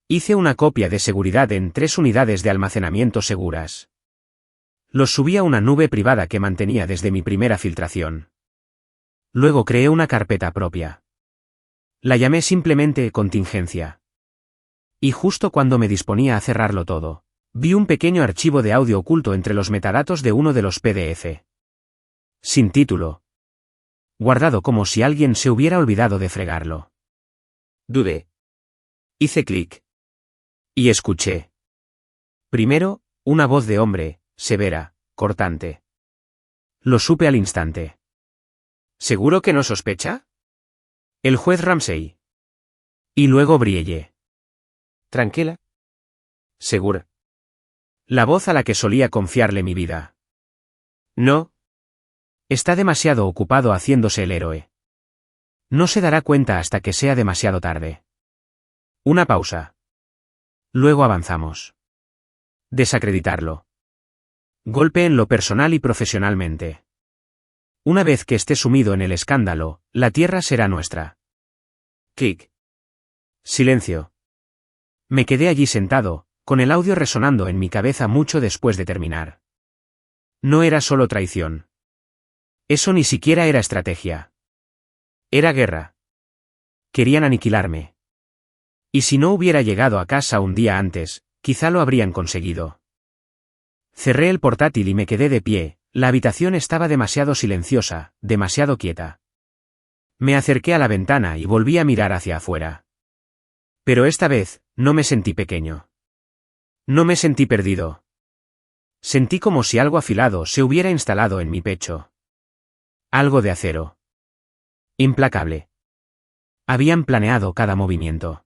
Hice una copia de seguridad en 3 unidades de almacenamiento seguras. Los subí a una nube privada que mantenía desde mi primera filtración. Luego creé una carpeta propia. La llamé simplemente contingencia. Y justo cuando me disponía a cerrarlo todo, vi un pequeño archivo de audio oculto entre los metadatos de uno de los PDF. Sin título. Guardado como si alguien se hubiera olvidado de fregarlo. Dudé. Hice clic. Y escuché. Primero, una voz de hombre, severa, cortante. Lo supe al instante. ¿Seguro que no sospecha? El juez Ramsey. Y luego Brielle. ¿Tranquila? ¿Segura? La voz a la que solía confiarle mi vida. No. Está demasiado ocupado haciéndose el héroe. No se dará cuenta hasta que sea demasiado tarde. Una pausa. Luego avanzamos. Desacreditarlo. Golpe en lo personal y profesionalmente. Una vez que esté sumido en el escándalo, la tierra será nuestra. Clic. Silencio. Me quedé allí sentado, con el audio resonando en mi cabeza mucho después de terminar. No era solo traición. Eso ni siquiera era estrategia. Era guerra. Querían aniquilarme. Y si no hubiera llegado a casa un día antes, quizá lo habrían conseguido. Cerré el portátil y me quedé de pie, la habitación estaba demasiado silenciosa, demasiado quieta. Me acerqué a la ventana y volví a mirar hacia afuera. Pero esta vez, no me sentí pequeño. No me sentí perdido. Sentí como si algo afilado se hubiera instalado en mi pecho. Algo de acero. Implacable. Habían planeado cada movimiento.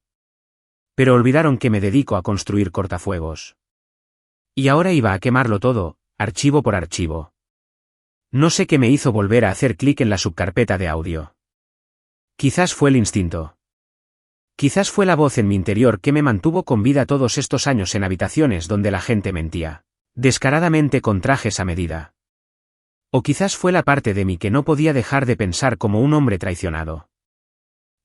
Pero olvidaron que me dedico a construir cortafuegos. Y ahora iba a quemarlo todo, archivo por archivo. No sé qué me hizo volver a hacer clic en la subcarpeta de audio. Quizás fue el instinto. Quizás fue la voz en mi interior que me mantuvo con vida todos estos años en habitaciones donde la gente mentía, descaradamente con trajes a medida. O quizás fue la parte de mí que no podía dejar de pensar como un hombre traicionado.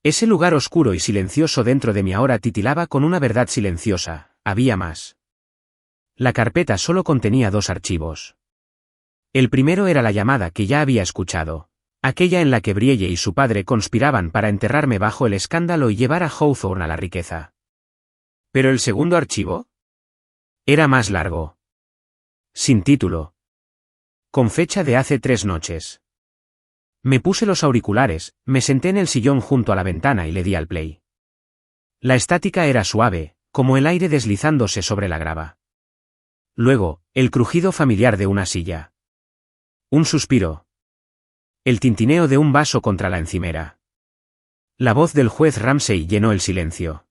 Ese lugar oscuro y silencioso dentro de mí ahora titilaba con una verdad silenciosa, había más. La carpeta solo contenía 2 archivos. El primero era la llamada que ya había escuchado, aquella en la que Brielle y su padre conspiraban para enterrarme bajo el escándalo y llevar a Hawthorne a la riqueza. ¿Pero el segundo archivo? Era más largo. Sin título. Con fecha de hace 3 noches. Me puse los auriculares, me senté en el sillón junto a la ventana y le di al play. La estática era suave, como el aire deslizándose sobre la grava. Luego, el crujido familiar de una silla. Un suspiro. El tintineo de un vaso contra la encimera. La voz del juez Ramsay llenó el silencio.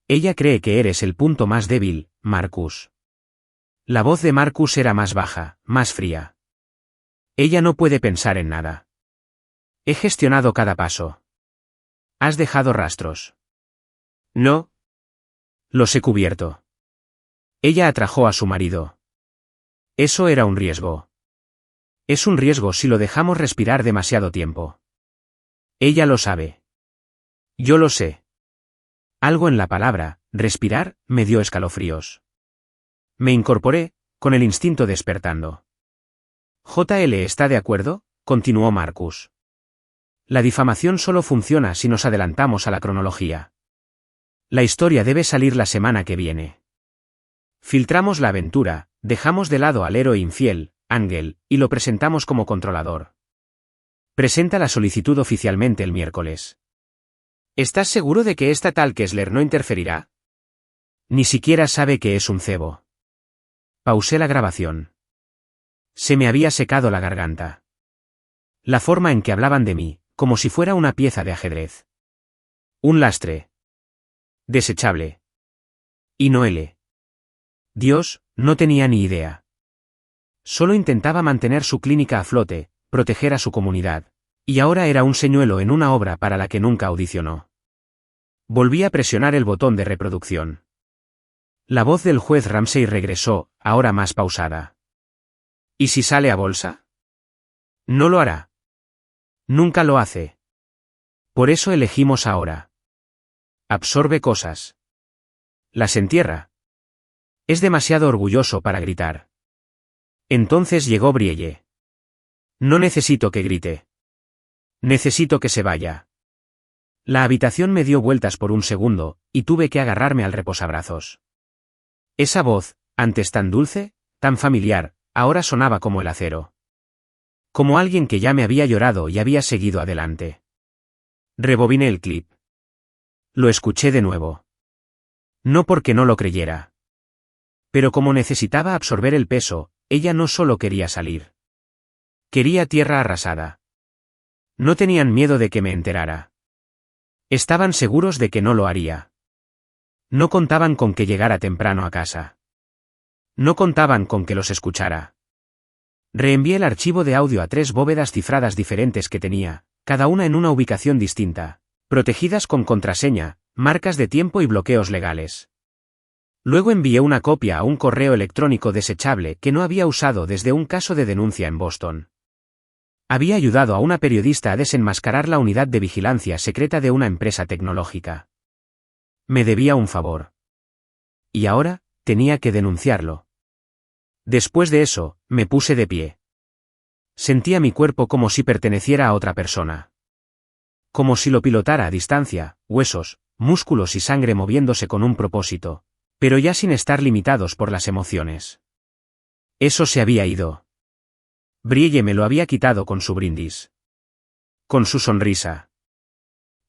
Ella cree que eres el punto más débil, Marcus. La voz de Marcus era más baja, más fría. Ella no puede pensar en nada. He gestionado cada paso. ¿Has dejado rastros? No. Los he cubierto. Ella atrajo a su marido. Eso era un riesgo. Es un riesgo si lo dejamos respirar demasiado tiempo. Ella lo sabe. Yo lo sé. Algo en la palabra, respirar, me dio escalofríos. Me incorporé, con el instinto despertando. ¿JL está de acuerdo?, continuó Marcus. La difamación solo funciona si nos adelantamos a la cronología. La historia debe salir la semana que viene. Filtramos la aventura, dejamos de lado al héroe infiel, Ángel, y lo presentamos como controlador. Presenta la solicitud oficialmente el miércoles. ¿Estás seguro de que esta tal Kessler no interferirá? Ni siquiera sabe que es un cebo. Pausé la grabación. Se me había secado la garganta. La forma en que hablaban de mí, como si fuera una pieza de ajedrez. Un lastre. Desechable. Y Noelle. Dios, no tenía ni idea. Solo intentaba mantener su clínica a flote, proteger a su comunidad, y ahora era un señuelo en una obra para la que nunca audicionó. Volví a presionar el botón de reproducción. La voz del juez Ramsay regresó, ahora más pausada. ¿Y si sale a bolsa? No lo hará. Nunca lo hace. Por eso elegimos ahora. Absorbe cosas. Las entierra. Es demasiado orgulloso para gritar. Entonces llegó Brielle. No necesito que grite. Necesito que se vaya. La habitación me dio vueltas por un segundo, y tuve que agarrarme al reposabrazos. Esa voz, antes tan dulce, tan familiar, ahora sonaba como el acero. Como alguien que ya me había llorado y había seguido adelante. Rebobiné el clip. Lo escuché de nuevo. No porque no lo creyera. Pero como necesitaba absorber el peso, ella no solo quería salir. Quería tierra arrasada. No tenían miedo de que me enterara. Estaban seguros de que no lo haría. No contaban con que llegara temprano a casa. No contaban con que los escuchara. Reenvié el archivo de audio a 3 bóvedas cifradas diferentes que tenía, cada una en una ubicación distinta, protegidas con contraseña, marcas de tiempo y bloqueos legales. Luego envié una copia a un correo electrónico desechable que no había usado desde un caso de denuncia en Boston. Había ayudado a una periodista a desenmascarar la unidad de vigilancia secreta de una empresa tecnológica. Me debía un favor. Y ahora, tenía que denunciarlo. Después de eso, me puse de pie. Sentía mi cuerpo como si perteneciera a otra persona. Como si lo pilotara a distancia, huesos, músculos y sangre moviéndose con un propósito, pero ya sin estar limitados por las emociones. Eso se había ido. Brielle me lo había quitado con su brindis. Con su sonrisa.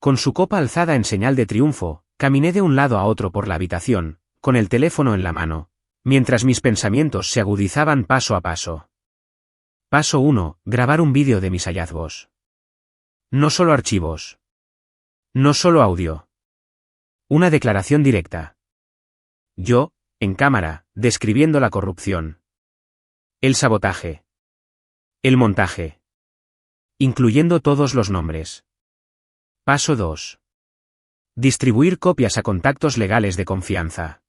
Con su copa alzada en señal de triunfo, caminé de un lado a otro por la habitación, con el teléfono en la mano, mientras mis pensamientos se agudizaban paso a paso. Paso 1, grabar un vídeo de mis hallazgos. No solo archivos. No solo audio. Una declaración directa. Yo, en cámara, describiendo la corrupción. El sabotaje. El montaje. Incluyendo todos los nombres. Paso 2. Distribuir copias a contactos legales de confianza.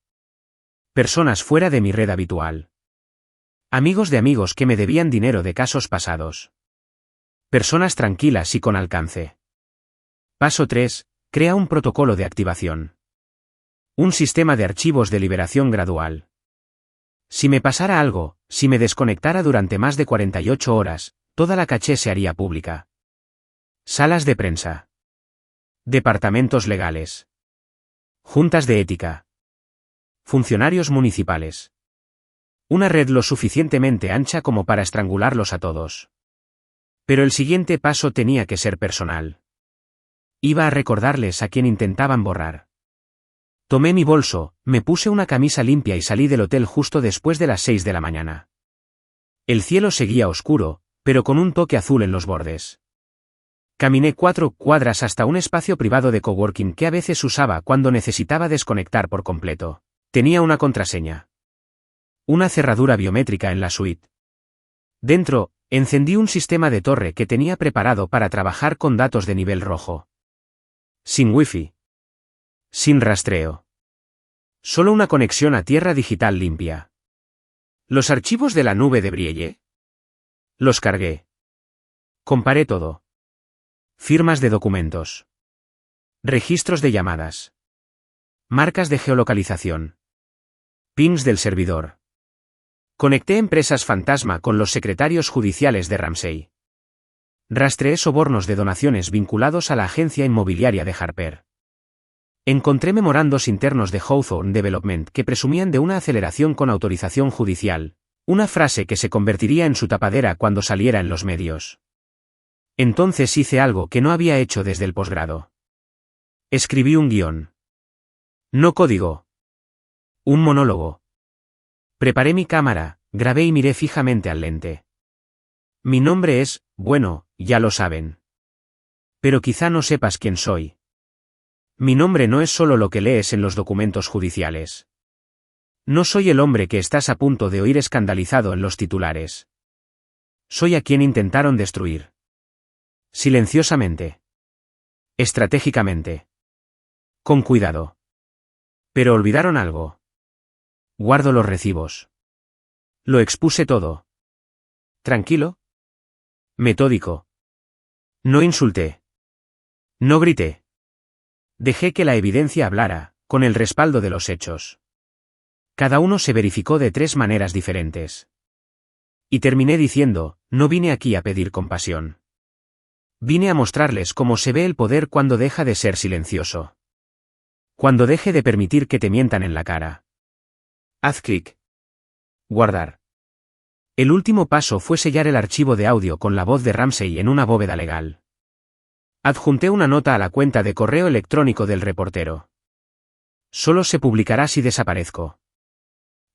Personas fuera de mi red habitual. Amigos de amigos que me debían dinero de casos pasados. Personas tranquilas y con alcance. Paso 3. Crea un protocolo de activación. Un sistema de archivos de liberación gradual. Si me pasara algo, si me desconectara durante más de 48 horas, toda la caché se haría pública. Salas de prensa. Departamentos legales. Juntas de ética. Funcionarios municipales. Una red lo suficientemente ancha como para estrangularlos a todos. Pero el siguiente paso tenía que ser personal. Iba a recordarles a quien intentaban borrar. Tomé mi bolso, me puse una camisa limpia y salí del hotel justo después de las 6 de la mañana. El cielo seguía oscuro, pero con un toque azul en los bordes. Caminé 4 cuadras hasta un espacio privado de coworking que a veces usaba cuando necesitaba desconectar por completo. Tenía una contraseña. Una cerradura biométrica en la suite. Dentro, encendí un sistema de torre que tenía preparado para trabajar con datos de nivel rojo. Sin wifi. Sin rastreo. Solo una conexión a tierra digital limpia. Los archivos de la nube de Brielle. Los cargué. Comparé todo. Firmas de documentos. Registros de llamadas. Marcas de geolocalización. Pings del servidor. Conecté empresas fantasma con los secretarios judiciales de Ramsey. Rastreé sobornos de donaciones vinculados a la agencia inmobiliaria de Harper. Encontré memorandos internos de Hawthorne Development que presumían de una aceleración con autorización judicial, una frase que se convertiría en su tapadera cuando saliera en los medios. Entonces hice algo que no había hecho desde el posgrado. Escribí un guión. No código. Un monólogo. Preparé mi cámara, grabé y miré fijamente al lente. Mi nombre es, bueno, ya lo saben. Pero quizá no sepas quién soy. Mi nombre no es solo lo que lees en los documentos judiciales. No soy el hombre que estás a punto de oír escandalizado en los titulares. Soy a quien intentaron destruir. Silenciosamente. Estratégicamente. Con cuidado. Pero olvidaron algo. Guardo los recibos. Lo expuse todo. Tranquilo. Metódico. No insulté. No grité. Dejé que la evidencia hablara, con el respaldo de los hechos. Cada uno se verificó de 3 maneras diferentes. Y terminé diciendo, no vine aquí a pedir compasión. Vine a mostrarles cómo se ve el poder cuando deja de ser silencioso. Cuando deje de permitir que te mientan en la cara. Haz clic. Guardar. El último paso fue sellar el archivo de audio con la voz de Ramsey en una bóveda legal. Adjunté una nota a la cuenta de correo electrónico del reportero. Solo se publicará si desaparezco.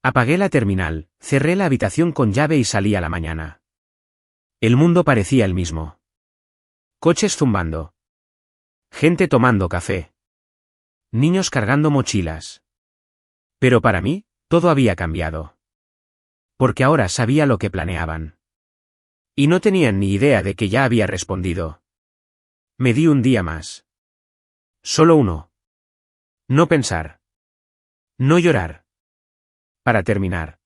Apagué la terminal, cerré la habitación con llave y salí a la mañana. El mundo parecía el mismo. Coches zumbando. Gente tomando café. Niños cargando mochilas. Pero para mí, todo había cambiado. Porque ahora sabía lo que planeaban. Y no tenían ni idea de que ya había respondido. Me di un día más. Solo uno. No pensar. No llorar. Para terminar.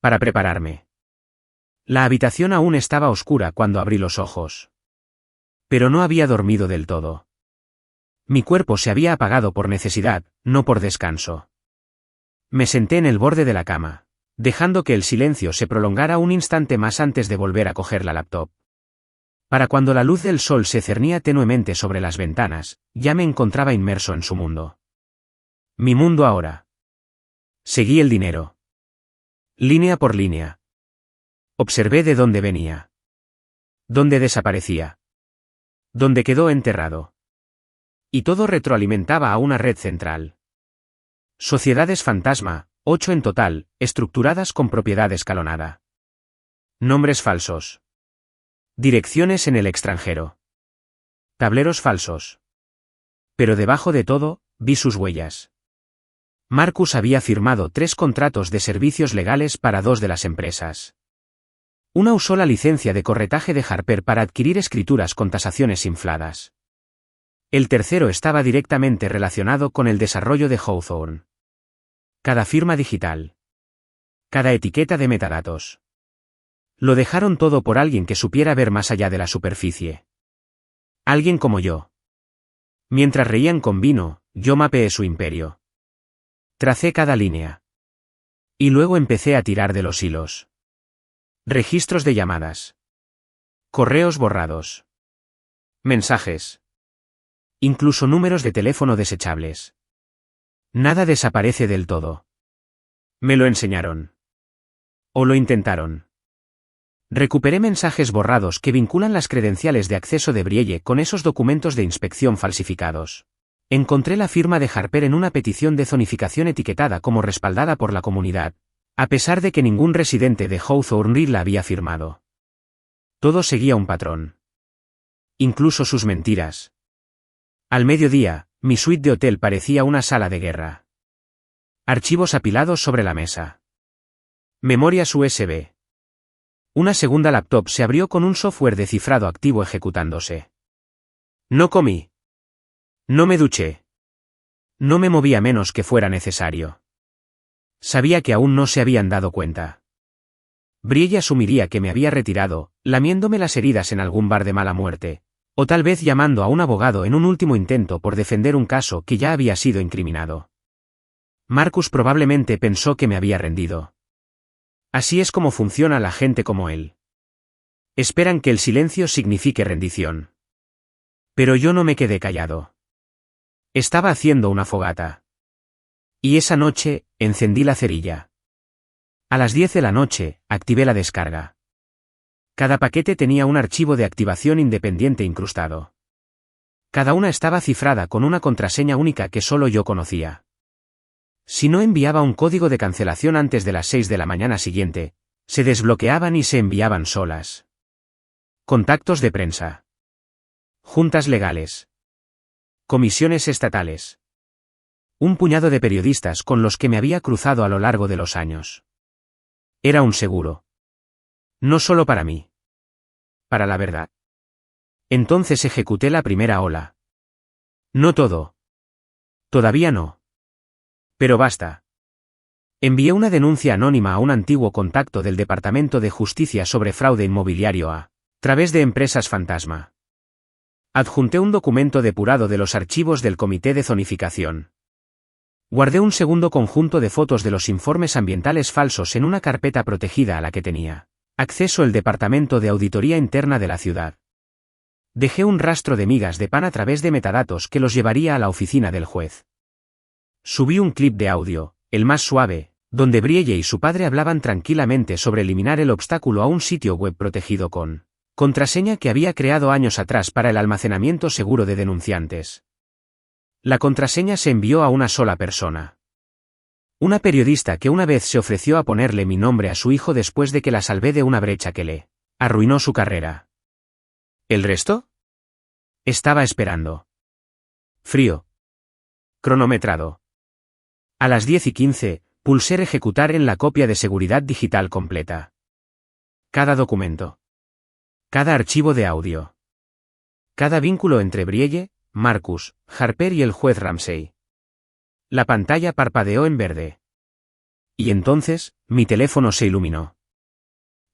Para prepararme. La habitación aún estaba oscura cuando abrí los ojos. Pero no había dormido del todo. Mi cuerpo se había apagado por necesidad, no por descanso. Me senté en el borde de la cama, dejando que el silencio se prolongara un instante más antes de volver a coger la laptop. Para cuando la luz del sol se cernía tenuemente sobre las ventanas, ya me encontraba inmerso en su mundo. Mi mundo ahora. Seguí el dinero. Línea por línea. Observé de dónde venía. Dónde desaparecía. Dónde quedó enterrado. Y todo retroalimentaba a una red central. Sociedades fantasma, 8 en total, estructuradas con propiedad escalonada. Nombres falsos. Direcciones en el extranjero. Tableros falsos. Pero debajo de todo, vi sus huellas. Marcus había firmado 3 contratos de servicios legales para 2 de las empresas. Una usó la licencia de corretaje de Harper para adquirir escrituras con tasaciones infladas. El tercero estaba directamente relacionado con el desarrollo de Hawthorne. Cada firma digital. Cada etiqueta de metadatos. Lo dejaron todo por alguien que supiera ver más allá de la superficie. Alguien como yo. Mientras reían con vino, yo mapeé su imperio. Tracé cada línea. Y luego empecé a tirar de los hilos. Registros de llamadas. Correos borrados. Mensajes. Incluso números de teléfono desechables. Nada desaparece del todo. Me lo enseñaron. O lo intentaron. Recuperé mensajes borrados que vinculan las credenciales de acceso de Brielle con esos documentos de inspección falsificados. Encontré la firma de Harper en una petición de zonificación etiquetada como respaldada por la comunidad, a pesar de que ningún residente de Hawthorne la había firmado. Todo seguía un patrón. Incluso sus mentiras. Al mediodía, mi suite de hotel parecía una sala de guerra. Archivos apilados sobre la mesa. Memorias USB. Una segunda laptop se abrió con un software de cifrado activo ejecutándose. No comí. No me duché. No me moví a menos que fuera necesario. Sabía que aún no se habían dado cuenta. Brielle asumiría que me había retirado, lamiéndome las heridas en algún bar de mala muerte, o tal vez llamando a un abogado en un último intento por defender un caso que ya había sido incriminado. Marcus probablemente pensó que me había rendido. Así es como funciona la gente como él. Esperan que el silencio signifique rendición. Pero yo no me quedé callado. Estaba haciendo una fogata. Y esa noche, encendí la cerilla. A las 10 de la noche, activé la descarga. Cada paquete tenía un archivo de activación independiente incrustado. Cada una estaba cifrada con una contraseña única que solo yo conocía. Si no enviaba un código de cancelación antes de las 6 de la mañana siguiente, se desbloqueaban y se enviaban solas. Contactos de prensa. Juntas legales. Comisiones estatales. Un puñado de periodistas con los que me había cruzado a lo largo de los años. Era un seguro. No solo para mí. Para la verdad. Entonces ejecuté la primera ola. No todo. Todavía no. Pero basta. Envié una denuncia anónima a un antiguo contacto del Departamento de Justicia sobre fraude inmobiliario a través de empresas fantasma. Adjunté un documento depurado de los archivos del Comité de Zonificación. Guardé un segundo conjunto de fotos de los informes ambientales falsos en una carpeta protegida a la que tenía acceso el Departamento de Auditoría Interna de la ciudad. Dejé un rastro de migas de pan a través de metadatos que los llevaría a la oficina del juez. Subí un clip de audio, el más suave, donde Brielle y su padre hablaban tranquilamente sobre eliminar el obstáculo a un sitio web protegido con contraseña que había creado años atrás para el almacenamiento seguro de denunciantes. La contraseña se envió a una sola persona. Una periodista que una vez se ofreció a ponerle mi nombre a su hijo después de que la salvé de una brecha que le arruinó su carrera. ¿El resto? Estaba esperando. Frío. Cronometrado. A las 10:15, pulsé ejecutar en la copia de seguridad digital completa. Cada documento. Cada archivo de audio. Cada vínculo entre Brielle, Marcus, Harper y el juez Ramsey. La pantalla parpadeó en verde. Y entonces, mi teléfono se iluminó.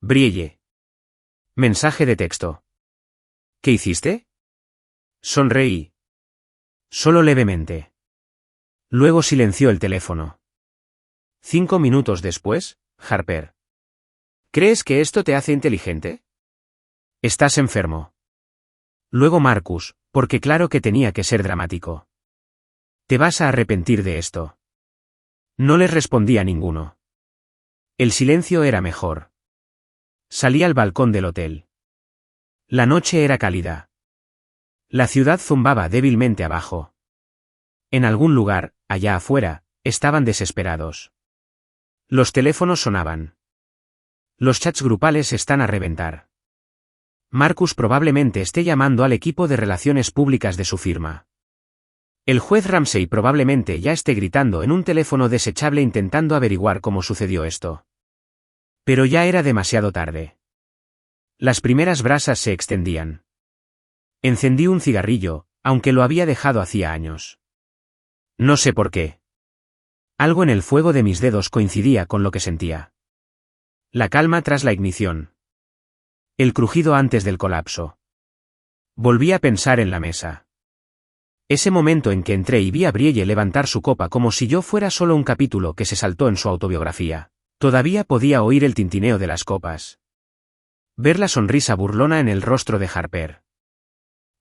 Brielle. Mensaje de texto. ¿Qué hiciste? Sonreí. Solo levemente. Luego silenció el teléfono. 5 minutos después, Harper. ¿Crees que esto te hace inteligente? Estás enfermo. Luego Marcus, porque claro que tenía que ser dramático. Te vas a arrepentir de esto. No les respondí a ninguno. El silencio era mejor. Salí al balcón del hotel. La noche era cálida. La ciudad zumbaba débilmente abajo. En algún lugar, allá afuera, estaban desesperados. Los teléfonos sonaban. Los chats grupales están a reventar. Marcus probablemente esté llamando al equipo de relaciones públicas de su firma. El juez Ramsey probablemente ya esté gritando en un teléfono desechable intentando averiguar cómo sucedió esto. Pero ya era demasiado tarde. Las primeras brasas se extendían. Encendí un cigarrillo, aunque lo había dejado hacía años. No sé por qué. Algo en el fuego de mis dedos coincidía con lo que sentía. La calma tras la ignición. El crujido antes del colapso. Volví a pensar en la mesa. Ese momento en que entré y vi a Brielle levantar su copa como si yo fuera solo un capítulo que se saltó en su autobiografía. Todavía podía oír el tintineo de las copas. Ver la sonrisa burlona en el rostro de Harper.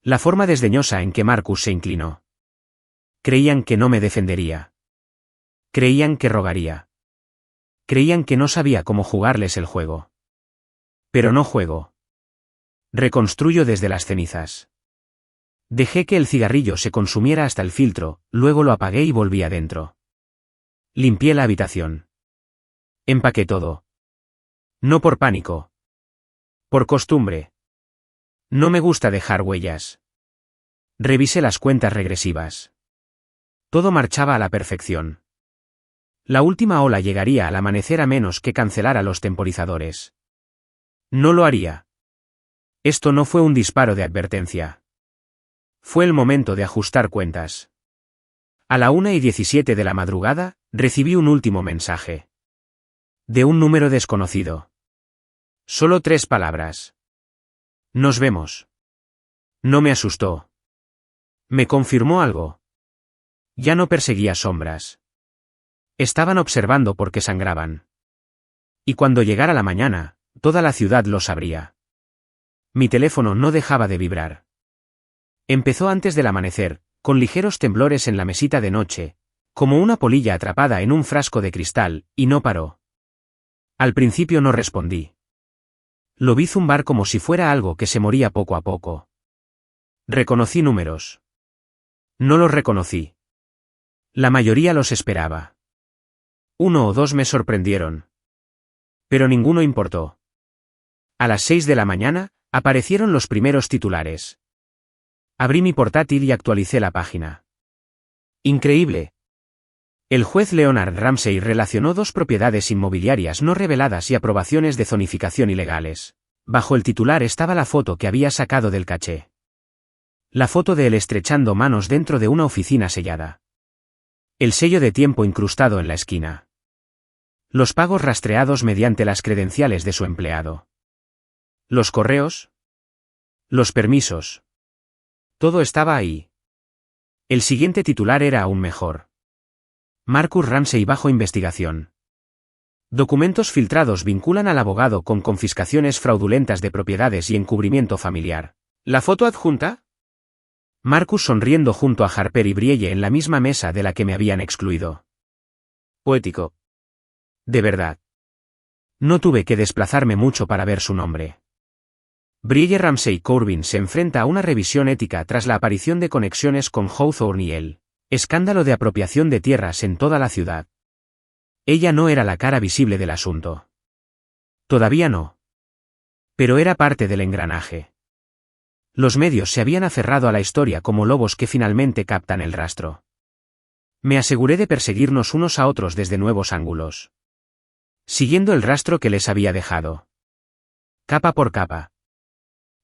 La forma desdeñosa en que Marcus se inclinó. Creían que no me defendería. Creían que rogaría. Creían que no sabía cómo jugarles el juego. Pero no juego. Reconstruyo desde las cenizas. Dejé que el cigarrillo se consumiera hasta el filtro, luego lo apagué y volví adentro. Limpié la habitación. Empaqué todo. No por pánico. Por costumbre. No me gusta dejar huellas. Revisé las cuentas regresivas. Todo marchaba a la perfección. La última ola llegaría al amanecer a menos que cancelara los temporizadores. No lo haría. Esto no fue un disparo de advertencia. Fue el momento de ajustar cuentas. A la 1:17 de la madrugada, recibí un último mensaje. De un número desconocido. Solo 3 palabras. Nos vemos. No me asustó. Me confirmó algo. Ya no perseguía sombras. Estaban observando por qué sangraban. Y cuando llegara la mañana, toda la ciudad lo sabría. Mi teléfono no dejaba de vibrar. Empezó antes del amanecer, con ligeros temblores en la mesita de noche, como una polilla atrapada en un frasco de cristal, y no paró. Al principio no respondí. Lo vi zumbar como si fuera algo que se moría poco a poco. Reconocí números. No los reconocí. La mayoría los esperaba. 1 o 2 me sorprendieron. Pero ninguno importó. A las 6 de la mañana, aparecieron los primeros titulares. Abrí mi portátil y actualicé la página. Increíble. El juez Leonard Ramsey relacionó 2 propiedades inmobiliarias no reveladas y aprobaciones de zonificación ilegales. Bajo el titular estaba la foto que había sacado del caché. La foto de él estrechando manos dentro de una oficina sellada. El sello de tiempo incrustado en la esquina. Los pagos rastreados mediante las credenciales de su empleado. Los correos. Los permisos. Todo estaba ahí. El siguiente titular era aún mejor. Marcus Ramsey bajo investigación. Documentos filtrados vinculan al abogado con confiscaciones fraudulentas de propiedades y encubrimiento familiar. ¿La foto adjunta? Marcus sonriendo junto a Harper y Brielle en la misma mesa de la que me habían excluido. Poético. De verdad. No tuve que desplazarme mucho para ver su nombre. Brielle Ramsey Corbin se enfrenta a una revisión ética tras la aparición de conexiones con Hawthorne y el escándalo de apropiación de tierras en toda la ciudad. Ella no era la cara visible del asunto. Todavía no. Pero era parte del engranaje. Los medios se habían aferrado a la historia como lobos que finalmente captan el rastro. Me aseguré de perseguirnos unos a otros desde nuevos ángulos. Siguiendo el rastro que les había dejado. Capa por capa.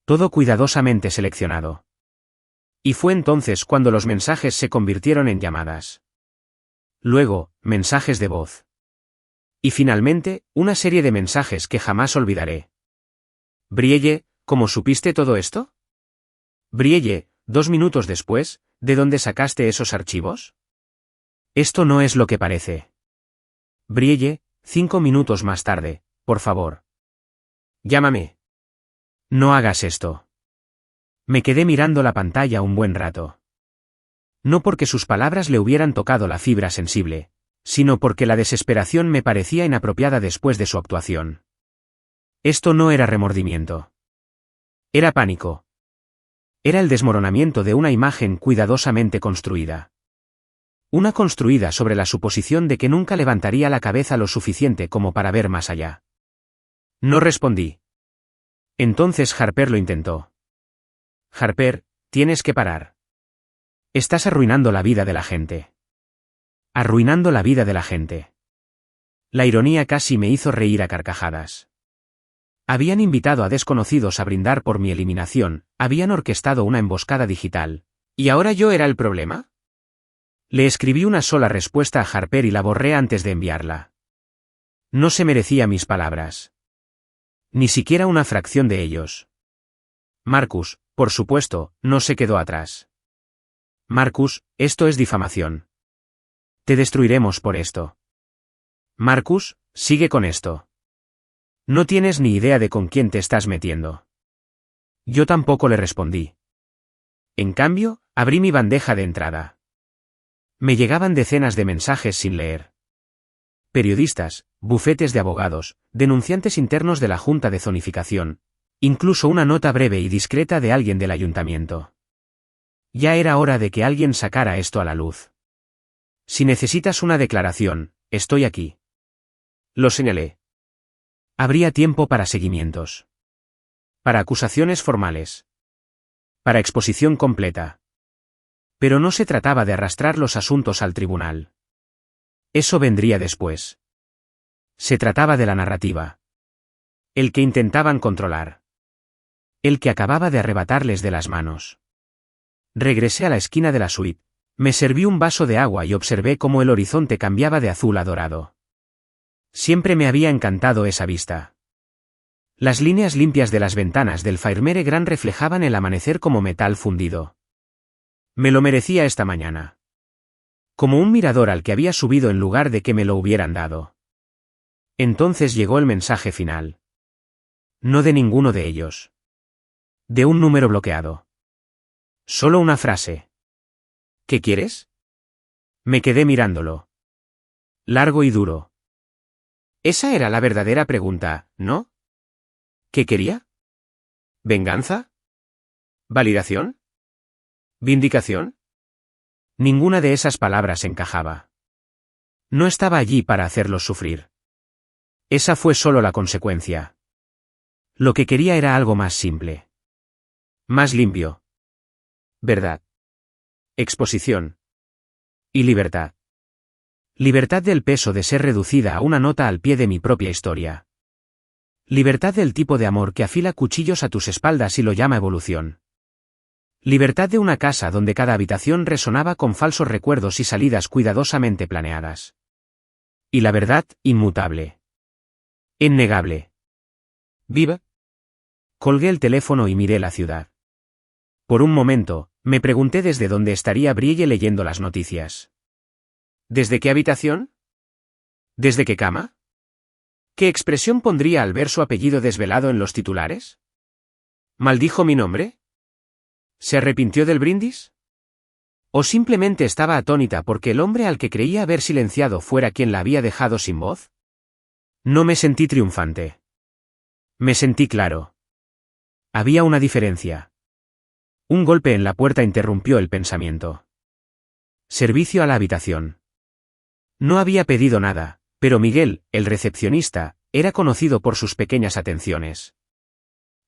Todo cuidadosamente seleccionado. Y fue entonces cuando los mensajes se convirtieron en llamadas. Luego, mensajes de voz. Y finalmente, una serie de mensajes que jamás olvidaré. Brielle, ¿cómo supiste todo esto? Brielle, 2 minutos después, ¿de dónde sacaste esos archivos? Esto no es lo que parece. Brielle, 5 minutos más tarde, por favor. Llámame. No hagas esto. Me quedé mirando la pantalla un buen rato. No porque sus palabras le hubieran tocado la fibra sensible, sino porque la desesperación me parecía inapropiada después de su actuación. Esto no era remordimiento. Era pánico. Era el desmoronamiento de una imagen cuidadosamente construida. Una construida sobre la suposición de que nunca levantaría la cabeza lo suficiente como para ver más allá. No respondí. Entonces Harper lo intentó. Harper, tienes que parar. Estás arruinando la vida de la gente. Arruinando la vida de la gente. La ironía casi me hizo reír a carcajadas. Habían invitado a desconocidos a brindar por mi eliminación, habían orquestado una emboscada digital. ¿Y ahora yo era el problema? Le escribí una sola respuesta a Harper y la borré antes de enviarla. No se merecía mis palabras. Ni siquiera una fracción de ellos. Marcus, por supuesto, no se quedó atrás. Marcus, esto es difamación. Te destruiremos por esto. Marcus, sigue con esto. No tienes ni idea de con quién te estás metiendo. Yo tampoco le respondí. En cambio, abrí mi bandeja de entrada. Me llegaban decenas de mensajes sin leer. Periodistas, bufetes de abogados, denunciantes internos de la Junta de Zonificación, incluso una nota breve y discreta de alguien del ayuntamiento. Ya era hora de que alguien sacara esto a la luz. Si necesitas una declaración, estoy aquí. Lo señalé. Habría tiempo para seguimientos. Para acusaciones formales. Para exposición completa. Pero no se trataba de arrastrar los asuntos al tribunal. Eso vendría después. Se trataba de la narrativa. El que intentaban controlar. El que acababa de arrebatarles de las manos. Regresé a la esquina de la suite. Me serví un vaso de agua y observé cómo el horizonte cambiaba de azul a dorado. Siempre me había encantado esa vista. Las líneas limpias de las ventanas del Fairmere Gran reflejaban el amanecer como metal fundido. Me lo merecía esta mañana. Como un mirador al que había subido en lugar de que me lo hubieran dado. Entonces llegó el mensaje final. No de ninguno de ellos. De un número bloqueado. Solo una frase. ¿Qué quieres? Me quedé mirándolo. Largo y duro. Esa era la verdadera pregunta, ¿no? ¿Qué quería? ¿Venganza? ¿Validación? ¿Vindicación? Ninguna de esas palabras encajaba. No estaba allí para hacerlos sufrir. Esa fue solo la consecuencia. Lo que quería era algo más simple. Más limpio. Verdad. Exposición. Y libertad. Libertad del peso de ser reducida a una nota al pie de mi propia historia. Libertad del tipo de amor que afila cuchillos a tus espaldas y lo llama evolución. Libertad de una casa donde cada habitación resonaba con falsos recuerdos y salidas cuidadosamente planeadas. Y la verdad, inmutable. Innegable. ¿Viva? Colgué el teléfono y miré la ciudad. Por un momento, me pregunté desde dónde estaría Brielle leyendo las noticias. ¿Desde qué habitación? ¿Desde qué cama? ¿Qué expresión pondría al ver su apellido desvelado en los titulares? ¿Maldijo mi nombre? ¿Se arrepintió del brindis? ¿O simplemente estaba atónita porque el hombre al que creía haber silenciado fuera quien la había dejado sin voz? No me sentí triunfante. Me sentí claro. Había una diferencia. Un golpe en la puerta interrumpió el pensamiento. Servicio a la habitación. No había pedido nada, pero Miguel, el recepcionista, era conocido por sus pequeñas atenciones.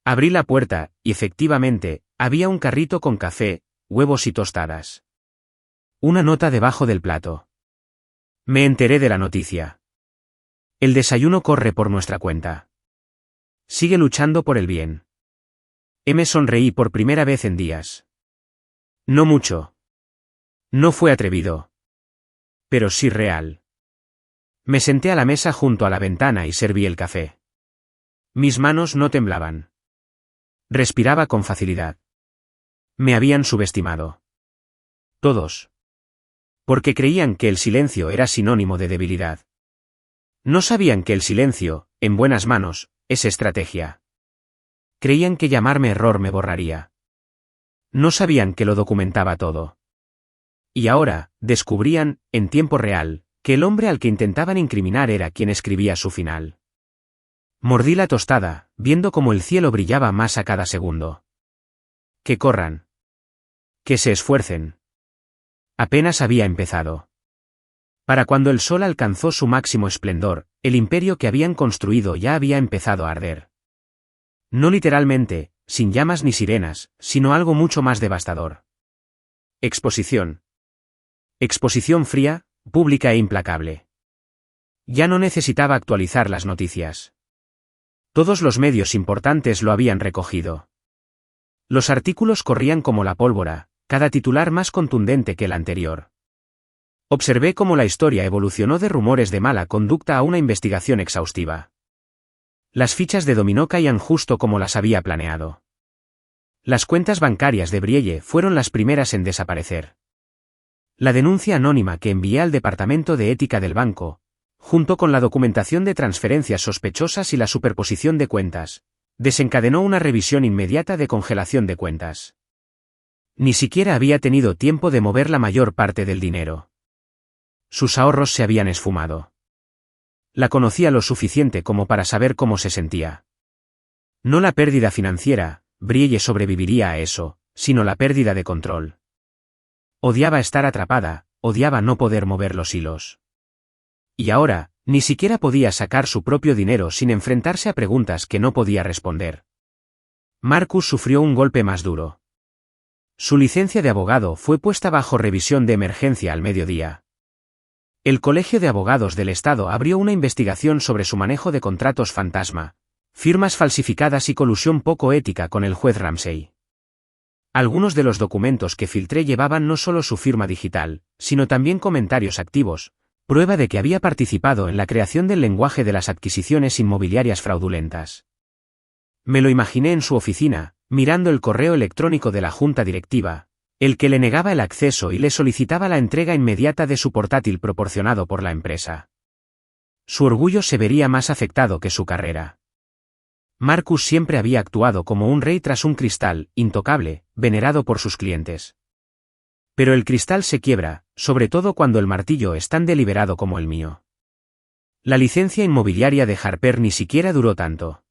Abrí la puerta, y efectivamente, había un carrito con café, huevos y tostadas. Una nota debajo del plato. Me enteré de la noticia. El desayuno corre por nuestra cuenta. Sigue luchando por el bien. Me sonreí por primera vez en días. No mucho. No fue atrevido. Pero sí real. Me senté a la mesa junto a la ventana y serví el café. Mis manos no temblaban. Respiraba con facilidad. Me habían subestimado. Todos. Porque creían que el silencio era sinónimo de debilidad. No sabían que el silencio, en buenas manos, es estrategia. Creían que llamarme error me borraría. No sabían que lo documentaba todo. Y ahora, descubrían, en tiempo real, que el hombre al que intentaban incriminar era quien escribía su final. Mordí la tostada, viendo cómo el cielo brillaba más a cada segundo. Que corran. Que se esfuercen. Apenas había empezado. Para cuando el sol alcanzó su máximo esplendor, el imperio que habían construido ya había empezado a arder. No literalmente, sin llamas ni sirenas, sino algo mucho más devastador. Exposición. Exposición fría, pública e implacable. Ya no necesitaba actualizar las noticias. Todos los medios importantes lo habían recogido. Los artículos corrían como la pólvora, cada titular más contundente que el anterior. Observé cómo la historia evolucionó de rumores de mala conducta a una investigación exhaustiva. Las fichas de dominó caían justo como las había planeado. Las cuentas bancarias de Brielle fueron las primeras en desaparecer. La denuncia anónima que envié al Departamento de Ética del banco, junto con la documentación de transferencias sospechosas y la superposición de cuentas, desencadenó una revisión inmediata de congelación de cuentas. Ni siquiera había tenido tiempo de mover la mayor parte del dinero. Sus ahorros se habían esfumado. La conocía lo suficiente como para saber cómo se sentía. No la pérdida financiera, Brielle sobreviviría a eso, sino la pérdida de control. Odiaba estar atrapada, odiaba no poder mover los hilos. Y ahora, ni siquiera podía sacar su propio dinero sin enfrentarse a preguntas que no podía responder. Marcus sufrió un golpe más duro. Su licencia de abogado fue puesta bajo revisión de emergencia al mediodía. El Colegio de Abogados del Estado abrió una investigación sobre su manejo de contratos fantasma, firmas falsificadas y colusión poco ética con el juez Ramsey. Algunos de los documentos que filtré llevaban no solo su firma digital, sino también comentarios activos, prueba de que había participado en la creación del lenguaje de las adquisiciones inmobiliarias fraudulentas. Me lo imaginé en su oficina, mirando el correo electrónico de la junta directiva, el que le negaba el acceso y le solicitaba la entrega inmediata de su portátil proporcionado por la empresa. Su orgullo se vería más afectado que su carrera. Marcus siempre había actuado como un rey tras un cristal, intocable, venerado por sus clientes. Pero el cristal se quiebra, sobre todo cuando el martillo es tan deliberado como el mío. La licencia inmobiliaria de Harper ni siquiera duró tanto.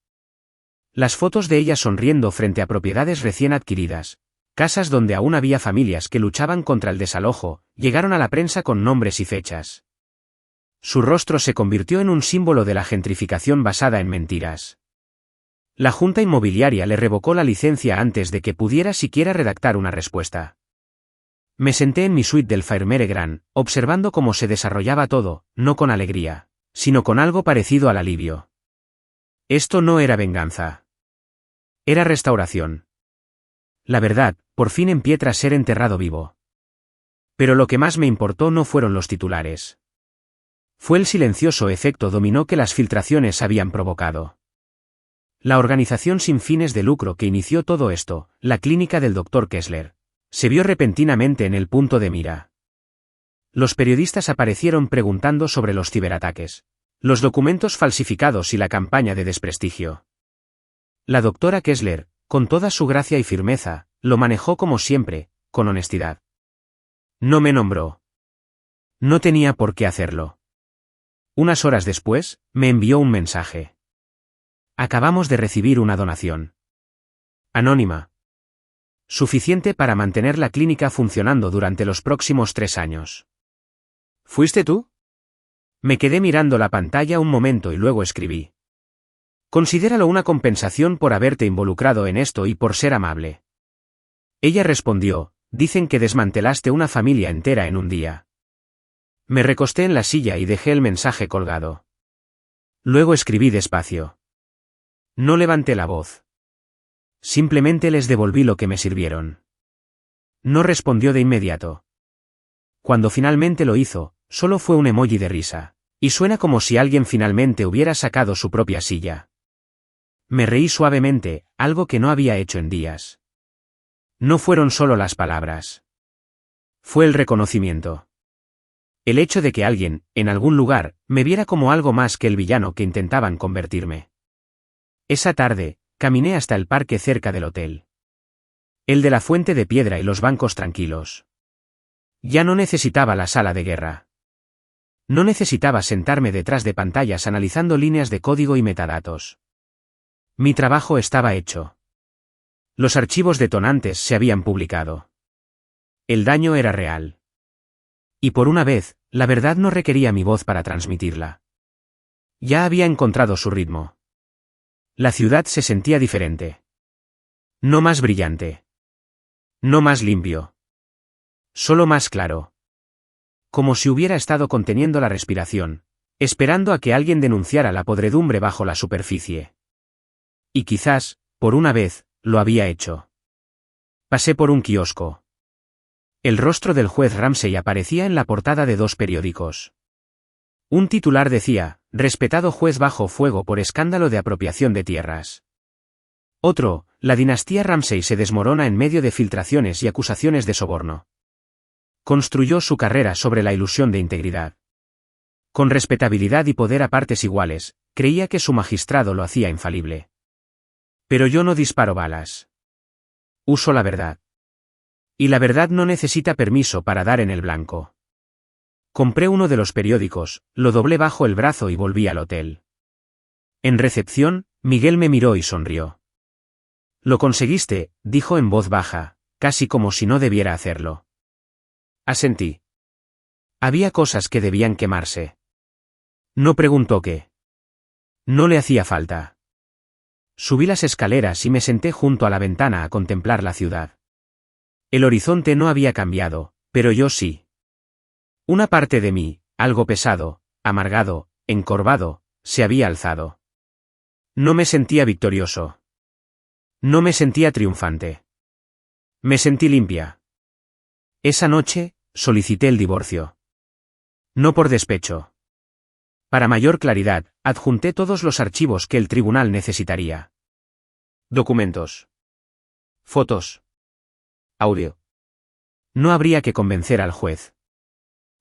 Las fotos de ella sonriendo frente a propiedades recién adquiridas, casas donde aún había familias que luchaban contra el desalojo, llegaron a la prensa con nombres y fechas. Su rostro se convirtió en un símbolo de la gentrificación basada en mentiras. La junta inmobiliaria le revocó la licencia antes de que pudiera siquiera redactar una respuesta. Me senté en mi suite del Fairmere Grand, observando cómo se desarrollaba todo, no con alegría, sino con algo parecido al alivio. Esto no era venganza. Era restauración. La verdad, por fin empieza tras ser enterrado vivo. Pero lo que más me importó no fueron los titulares. Fue el silencioso efecto dominó que las filtraciones habían provocado. La organización sin fines de lucro que inició todo esto, la clínica del Dr. Kessler, se vio repentinamente en el punto de mira. Los periodistas aparecieron preguntando sobre los ciberataques, los documentos falsificados y la campaña de desprestigio. La doctora Kessler, con toda su gracia y firmeza, lo manejó como siempre, con honestidad. No me nombró. No tenía por qué hacerlo. Unas horas después, me envió un mensaje. Acabamos de recibir una donación. Anónima. Suficiente para mantener la clínica funcionando durante los próximos 3 años. ¿Fuiste tú? Me quedé mirando la pantalla un momento y luego escribí. Considéralo una compensación por haberte involucrado en esto y por ser amable. Ella respondió, dicen que desmantelaste una familia entera en un día. Me recosté en la silla y dejé el mensaje colgado. Luego escribí despacio. No levanté la voz. Simplemente les devolví lo que me sirvieron. No respondió de inmediato. Cuando finalmente lo hizo, solo fue un emoji de risa, y suena como si alguien finalmente hubiera sacado su propia silla. Me reí suavemente, algo que no había hecho en días. No fueron solo las palabras. Fue el reconocimiento. El hecho de que alguien, en algún lugar, me viera como algo más que el villano que intentaban convertirme. Esa tarde, caminé hasta el parque cerca del hotel. El de la fuente de piedra y los bancos tranquilos. Ya no necesitaba la sala de guerra. No necesitaba sentarme detrás de pantallas analizando líneas de código y metadatos. Mi trabajo estaba hecho. Los archivos detonantes se habían publicado. El daño era real. Y por una vez, la verdad no requería mi voz para transmitirla. Ya había encontrado su ritmo. La ciudad se sentía diferente. No más brillante. No más limpio. Solo más claro. Como si hubiera estado conteniendo la respiración, esperando a que alguien denunciara la podredumbre bajo la superficie. Y quizás, por una vez, lo había hecho. Pasé por un kiosco. El rostro del juez Ramsey aparecía en la portada de 2 periódicos. Un titular decía, respetado juez bajo fuego por escándalo de apropiación de tierras. Otro, la dinastía Ramsey se desmorona en medio de filtraciones y acusaciones de soborno. Construyó su carrera sobre la ilusión de integridad. Con respetabilidad y poder a partes iguales, creía que su magistrado lo hacía infalible. Pero yo no disparo balas. Uso la verdad. Y la verdad no necesita permiso para dar en el blanco. Compré uno de los periódicos, lo doblé bajo el brazo y volví al hotel. En recepción, Miguel me miró y sonrió. «Lo conseguiste», dijo en voz baja, casi como si no debiera hacerlo. Asentí. Había cosas que debían quemarse. No preguntó qué. No le hacía falta. Subí las escaleras y me senté junto a la ventana a contemplar la ciudad. El horizonte no había cambiado, pero yo sí. Una parte de mí, algo pesado, amargado, encorvado, se había alzado. No me sentía victorioso. No me sentía triunfante. Me sentí limpia. Esa noche, solicité el divorcio. No por despecho. Para mayor claridad, adjunté todos los archivos que el tribunal necesitaría. Documentos. Fotos. Audio. No habría que convencer al juez.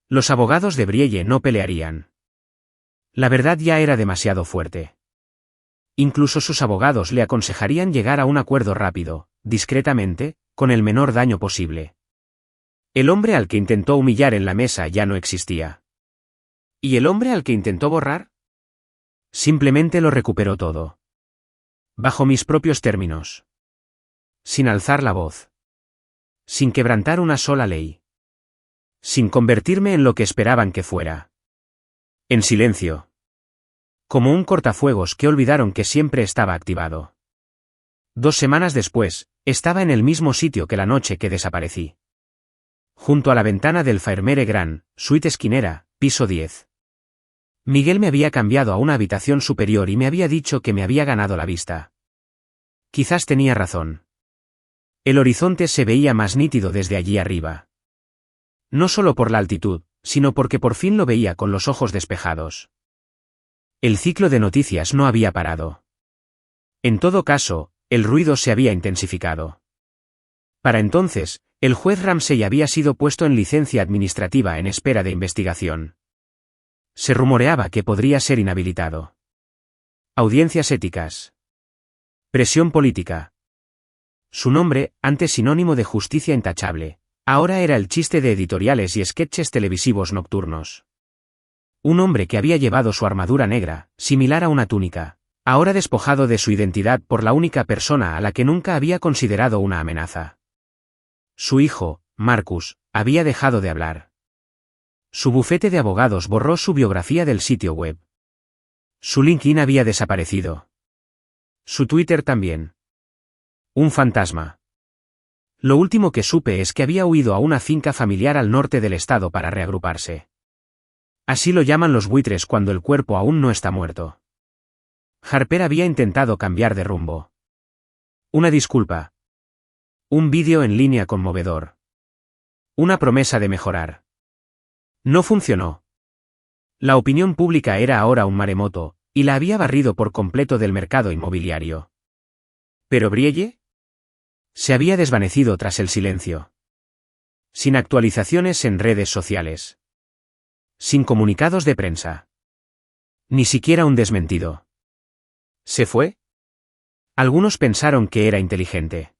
Los abogados de Brielle no pelearían. La verdad ya era demasiado fuerte. Incluso sus abogados le aconsejarían llegar a un acuerdo rápido, discretamente, con el menor daño posible. El hombre al que intentó humillar en la mesa ya no existía. ¿Y el hombre al que intentó borrar? Simplemente lo recuperó todo. Bajo mis propios términos. Sin alzar la voz. Sin quebrantar una sola ley. Sin convertirme en lo que esperaban que fuera. En silencio. Como un cortafuegos que olvidaron que siempre estaba activado. 2 semanas después, estaba en el mismo sitio que la noche que desaparecí. Junto a la ventana del Fairmere Grand, suite esquinera, piso 10. Miguel me había cambiado a una habitación superior y me había dicho que me había ganado la vista. Quizás tenía razón. El horizonte se veía más nítido desde allí arriba. No solo por la altitud, sino porque por fin lo veía con los ojos despejados. El ciclo de noticias no había parado. En todo caso, el ruido se había intensificado. Para entonces, el juez Ramsey había sido puesto en licencia administrativa en espera de investigación. Se rumoreaba que podría ser inhabilitado. Audiencias éticas. Presión política. Su nombre, antes sinónimo de justicia intachable, ahora era el chiste de editoriales y sketches televisivos nocturnos. Un hombre que había llevado su armadura negra, similar a una túnica, ahora despojado de su identidad por la única persona a la que nunca había considerado una amenaza. Su hijo, Marcus, había dejado de hablar. Su bufete de abogados borró su biografía del sitio web. Su LinkedIn había desaparecido. Su Twitter también. Un fantasma. Lo último que supe es que había huido a una finca familiar al norte del estado para reagruparse. Así lo llaman los buitres cuando el cuerpo aún no está muerto. Harper había intentado cambiar de rumbo. Una disculpa. Un vídeo en línea conmovedor. Una promesa de mejorar. No funcionó. La opinión pública era ahora un maremoto, y la había barrido por completo del mercado inmobiliario. ¿Pero Brielle? Se había desvanecido tras el silencio. Sin actualizaciones en redes sociales. Sin comunicados de prensa. Ni siquiera un desmentido. ¿Se fue? Algunos pensaron que era inteligente.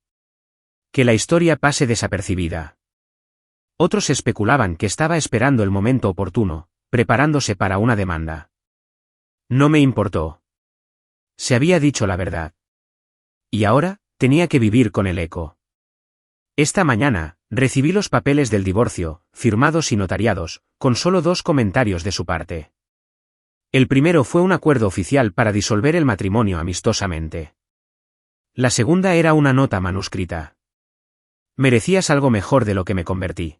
Que la historia pase desapercibida. Otros especulaban que estaba esperando el momento oportuno, preparándose para una demanda. No me importó. Se había dicho la verdad. Y ahora, tenía que vivir con el eco. Esta mañana, recibí los papeles del divorcio, firmados y notariados, con solo 2 comentarios de su parte. El primero fue un acuerdo oficial para disolver el matrimonio amistosamente. La segunda era una nota manuscrita. Merecías algo mejor de lo que me convertí.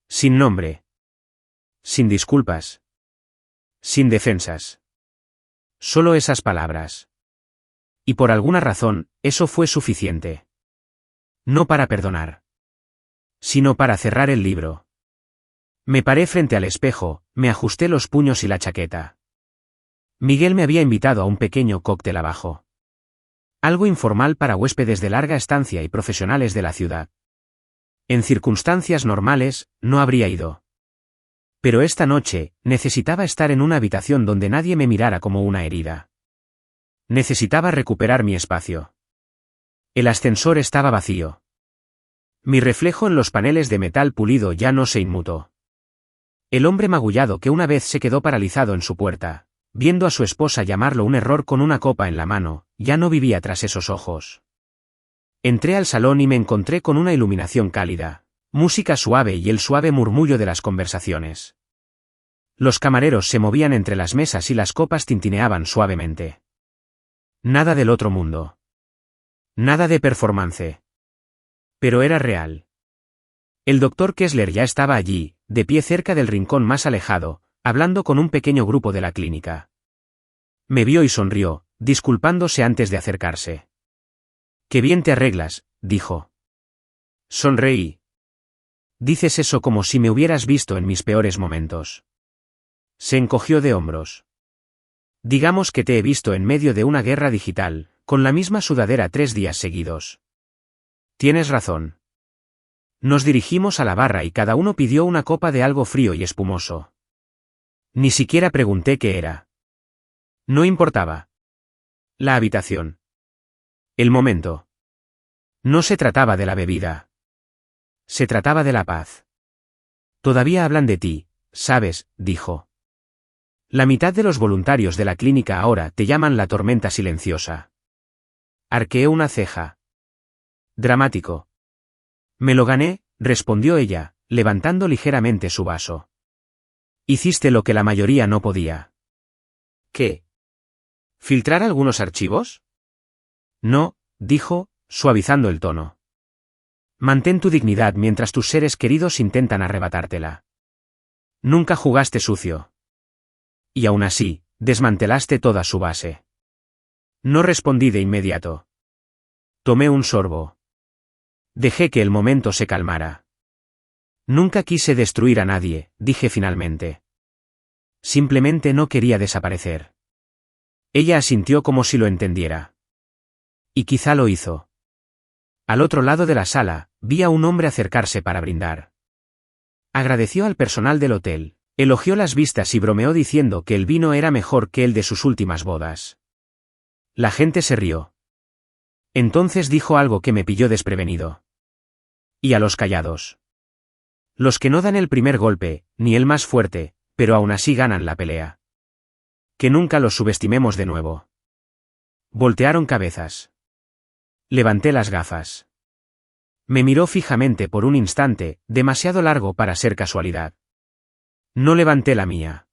Sin nombre. Sin disculpas. Sin defensas. Solo esas palabras. Y por alguna razón, eso fue suficiente. No para perdonar. Sino para cerrar el libro. Me paré frente al espejo, me ajusté los puños y la chaqueta. Miguel me había invitado a un pequeño cóctel abajo. Algo informal para huéspedes de larga estancia y profesionales de la ciudad. En circunstancias normales, no habría ido. Pero esta noche, necesitaba estar en una habitación donde nadie me mirara como una herida. Necesitaba recuperar mi espacio. El ascensor estaba vacío. Mi reflejo en los paneles de metal pulido ya no se inmutó. El hombre magullado que una vez se quedó paralizado en su puerta, viendo a su esposa llamarlo un error con una copa en la mano, ya no vivía tras esos ojos. Entré al salón y me encontré con una iluminación cálida, música suave y el suave murmullo de las conversaciones. Los camareros se movían entre las mesas y las copas tintineaban suavemente. Nada del otro mundo. Nada de performance. Pero era real. El doctor Kessler ya estaba allí, de pie cerca del rincón más alejado, hablando con un pequeño grupo de la clínica. Me vio y sonrió, disculpándose antes de acercarse. «Qué bien te arreglas», dijo. Sonreí. «Dices eso como si me hubieras visto en mis peores momentos». Se encogió de hombros. «Digamos que te he visto en medio de una guerra digital, con la misma sudadera 3 días seguidos». «Tienes razón». Nos dirigimos a la barra y cada uno pidió una copa de algo frío y espumoso. Ni siquiera pregunté qué era. No importaba. La habitación. El momento. No se trataba de la bebida. Se trataba de la paz. «Todavía hablan de ti, ¿sabes?», dijo. «La mitad de los voluntarios de la clínica ahora te llaman la tormenta silenciosa». Arqueé una ceja. «Dramático». «Me lo gané», respondió ella, levantando ligeramente su vaso. «Hiciste lo que la mayoría no podía». «¿Qué? ¿Filtrar algunos archivos?» «No», dijo, suavizando el tono. «Mantén tu dignidad mientras tus seres queridos intentan arrebatártela. Nunca jugaste sucio. Y aún así, desmantelaste toda su base». No respondí de inmediato. Tomé un sorbo. Dejé que el momento se calmara. «Nunca quise destruir a nadie», dije finalmente. «Simplemente no quería desaparecer». Ella asintió como si lo entendiera. Y quizá lo hizo. Al otro lado de la sala, vi a un hombre acercarse para brindar. Agradeció al personal del hotel, elogió las vistas y bromeó diciendo que el vino era mejor que el de sus últimas bodas. La gente se rió. Entonces dijo algo que me pilló desprevenido. «Y a los callados. Los que no dan el primer golpe, ni el más fuerte, pero aún así ganan la pelea. Que nunca los subestimemos de nuevo». Voltearon cabezas. Levanté las gafas. Me miró fijamente por un instante, demasiado largo para ser casualidad. No levanté la mía.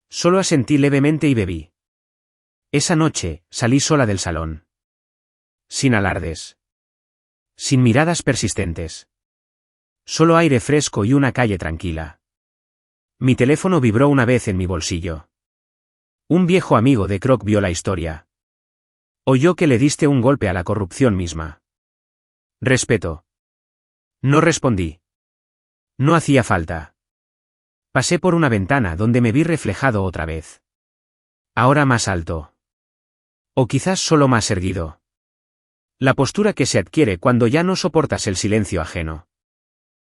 Solo asentí levemente y bebí. Esa noche, salí sola del salón. Sin alardes. Sin miradas persistentes. Solo aire fresco y una calle tranquila. Mi teléfono vibró una vez en mi bolsillo. Un viejo amigo de Croc vio la historia. Oyó que le diste un golpe a la corrupción misma. Respeto. No respondí. No hacía falta. Pasé por una ventana donde me vi reflejado otra vez. Ahora más alto. O quizás solo más erguido. La postura que se adquiere cuando ya no soportas el silencio ajeno.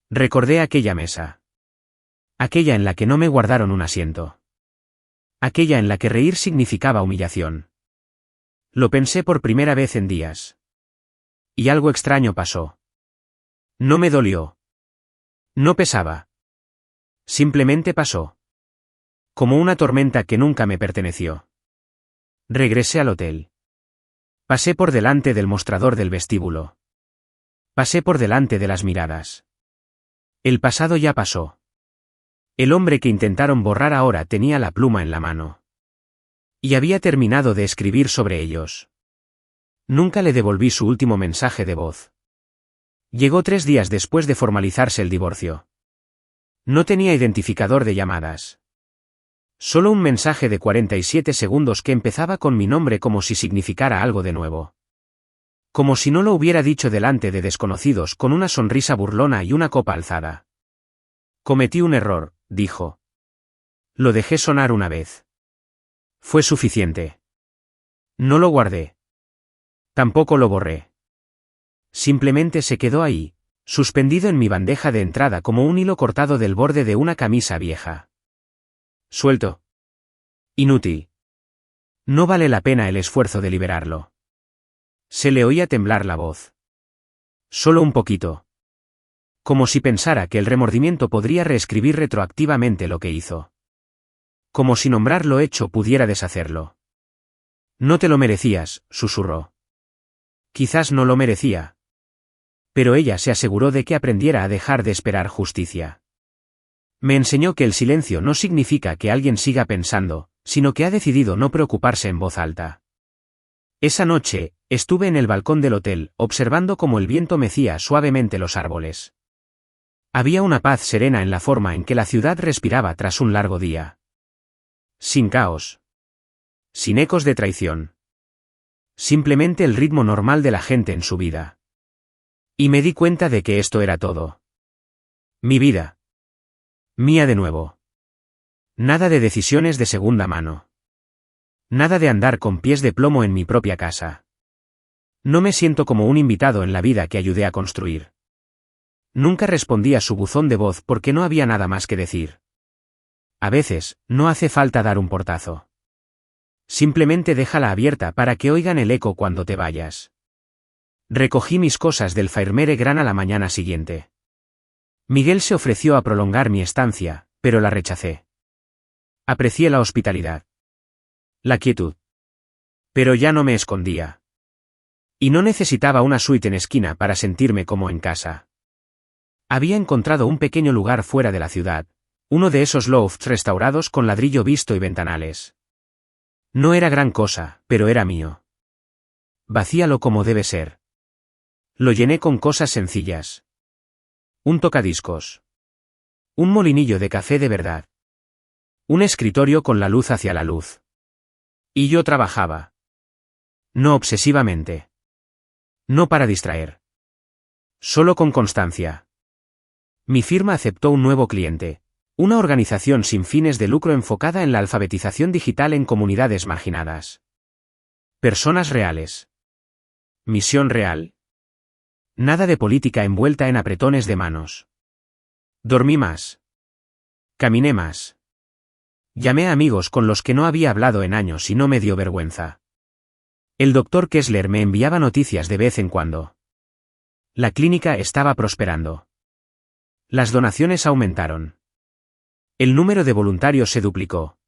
Recordé aquella mesa. Aquella en la que no me guardaron un asiento. Aquella en la que reír significaba humillación. Lo pensé por primera vez en días. Y algo extraño pasó. No me dolió. No pesaba. Simplemente pasó. Como una tormenta que nunca me perteneció. Regresé al hotel. Pasé por delante del mostrador del vestíbulo. Pasé por delante de las miradas. El pasado ya pasó. El hombre que intentaron borrar ahora tenía la pluma en la mano. Y había terminado de escribir sobre ellos. Nunca le devolví su último mensaje de voz. Llegó 3 días después de formalizarse el divorcio. No tenía identificador de llamadas. Solo un mensaje de 47 segundos que empezaba con mi nombre como si significara algo de nuevo. Como si no lo hubiera dicho delante de desconocidos con una sonrisa burlona y una copa alzada. Cometí un error, dijo. Lo dejé sonar una vez. Fue suficiente. No lo guardé. Tampoco lo borré. Simplemente se quedó ahí, suspendido en mi bandeja de entrada como un hilo cortado del borde de una camisa vieja. Suelto. Inútil. No vale la pena el esfuerzo de liberarlo. Se le oía temblar la voz. Solo un poquito. Como si pensara que el remordimiento podría reescribir retroactivamente lo que hizo. Como si nombrar lo hecho pudiera deshacerlo. No te lo merecías, susurró. Quizás no lo merecía. Pero ella se aseguró de que aprendiera a dejar de esperar justicia. Me enseñó que el silencio no significa que alguien siga pensando, sino que ha decidido no preocuparse en voz alta. Esa noche, estuve en el balcón del hotel, observando cómo el viento mecía suavemente los árboles. Había una paz serena en la forma en que la ciudad respiraba tras un largo día. Sin caos. Sin ecos de traición. Simplemente el ritmo normal de la gente en su vida. Y me di cuenta de que esto era todo. Mi vida. Mía de nuevo. Nada de decisiones de segunda mano. Nada de andar con pies de plomo en mi propia casa. No me siento como un invitado en la vida que ayudé a construir. Nunca respondí a su buzón de voz porque no había nada más que decir. A veces, no hace falta dar un portazo. Simplemente déjala abierta para que oigan el eco cuando te vayas. Recogí mis cosas del Fairmere Gran a la mañana siguiente. Miguel se ofreció a prolongar mi estancia, pero la rechacé. Aprecié la hospitalidad. La quietud. Pero ya no me escondía. Y no necesitaba una suite en esquina para sentirme como en casa. Había encontrado un pequeño lugar fuera de la ciudad, uno de esos lofts restaurados con ladrillo visto y ventanales. No era gran cosa, pero era mío. Vacíalo como debe ser. Lo llené con cosas sencillas. Un tocadiscos. Un molinillo de café de verdad. Un escritorio con la luz hacia la luz. Y yo trabajaba. No obsesivamente. No para distraer. Solo con constancia. Mi firma aceptó un nuevo cliente, una organización sin fines de lucro enfocada en la alfabetización digital en comunidades marginadas. Personas reales. Misión real. Nada de política envuelta en apretones de manos. Dormí más. Caminé más. Llamé a amigos con los que no había hablado en años y no me dio vergüenza. El doctor Kessler me enviaba noticias de vez en cuando. La clínica estaba prosperando. Las donaciones aumentaron. El número de voluntarios se duplicó.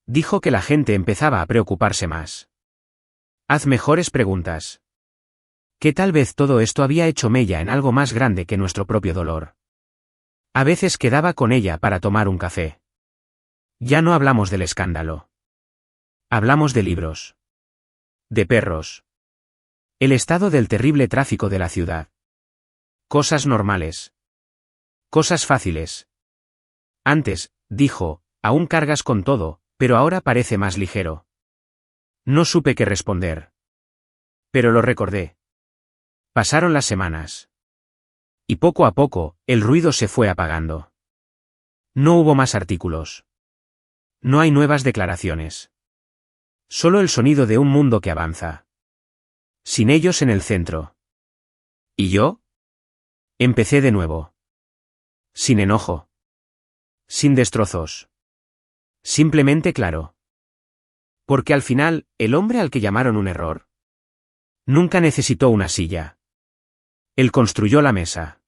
Dijo que la gente empezaba a preocuparse más. Haz mejores preguntas. Que tal vez todo esto había hecho mella en algo más grande que nuestro propio dolor. A veces quedaba con ella para tomar un café. Ya no hablamos del escándalo. Hablamos de libros. De perros. El estado del terrible tráfico de la ciudad. Cosas normales. Cosas fáciles. Antes, dijo, aún cargas con todo, pero ahora parece más ligero. No supe qué responder. Pero lo recordé. Pasaron las semanas. Y poco a poco, el ruido se fue apagando. No hubo más artículos. No hay nuevas declaraciones. Solo el sonido de un mundo que avanza. Sin ellos en el centro. ¿Y yo? Empecé de nuevo. Sin enojo. Sin destrozos. Simplemente claro. Porque al final, el hombre al que llamaron un error. Nunca necesitó una silla. Él construyó la mesa.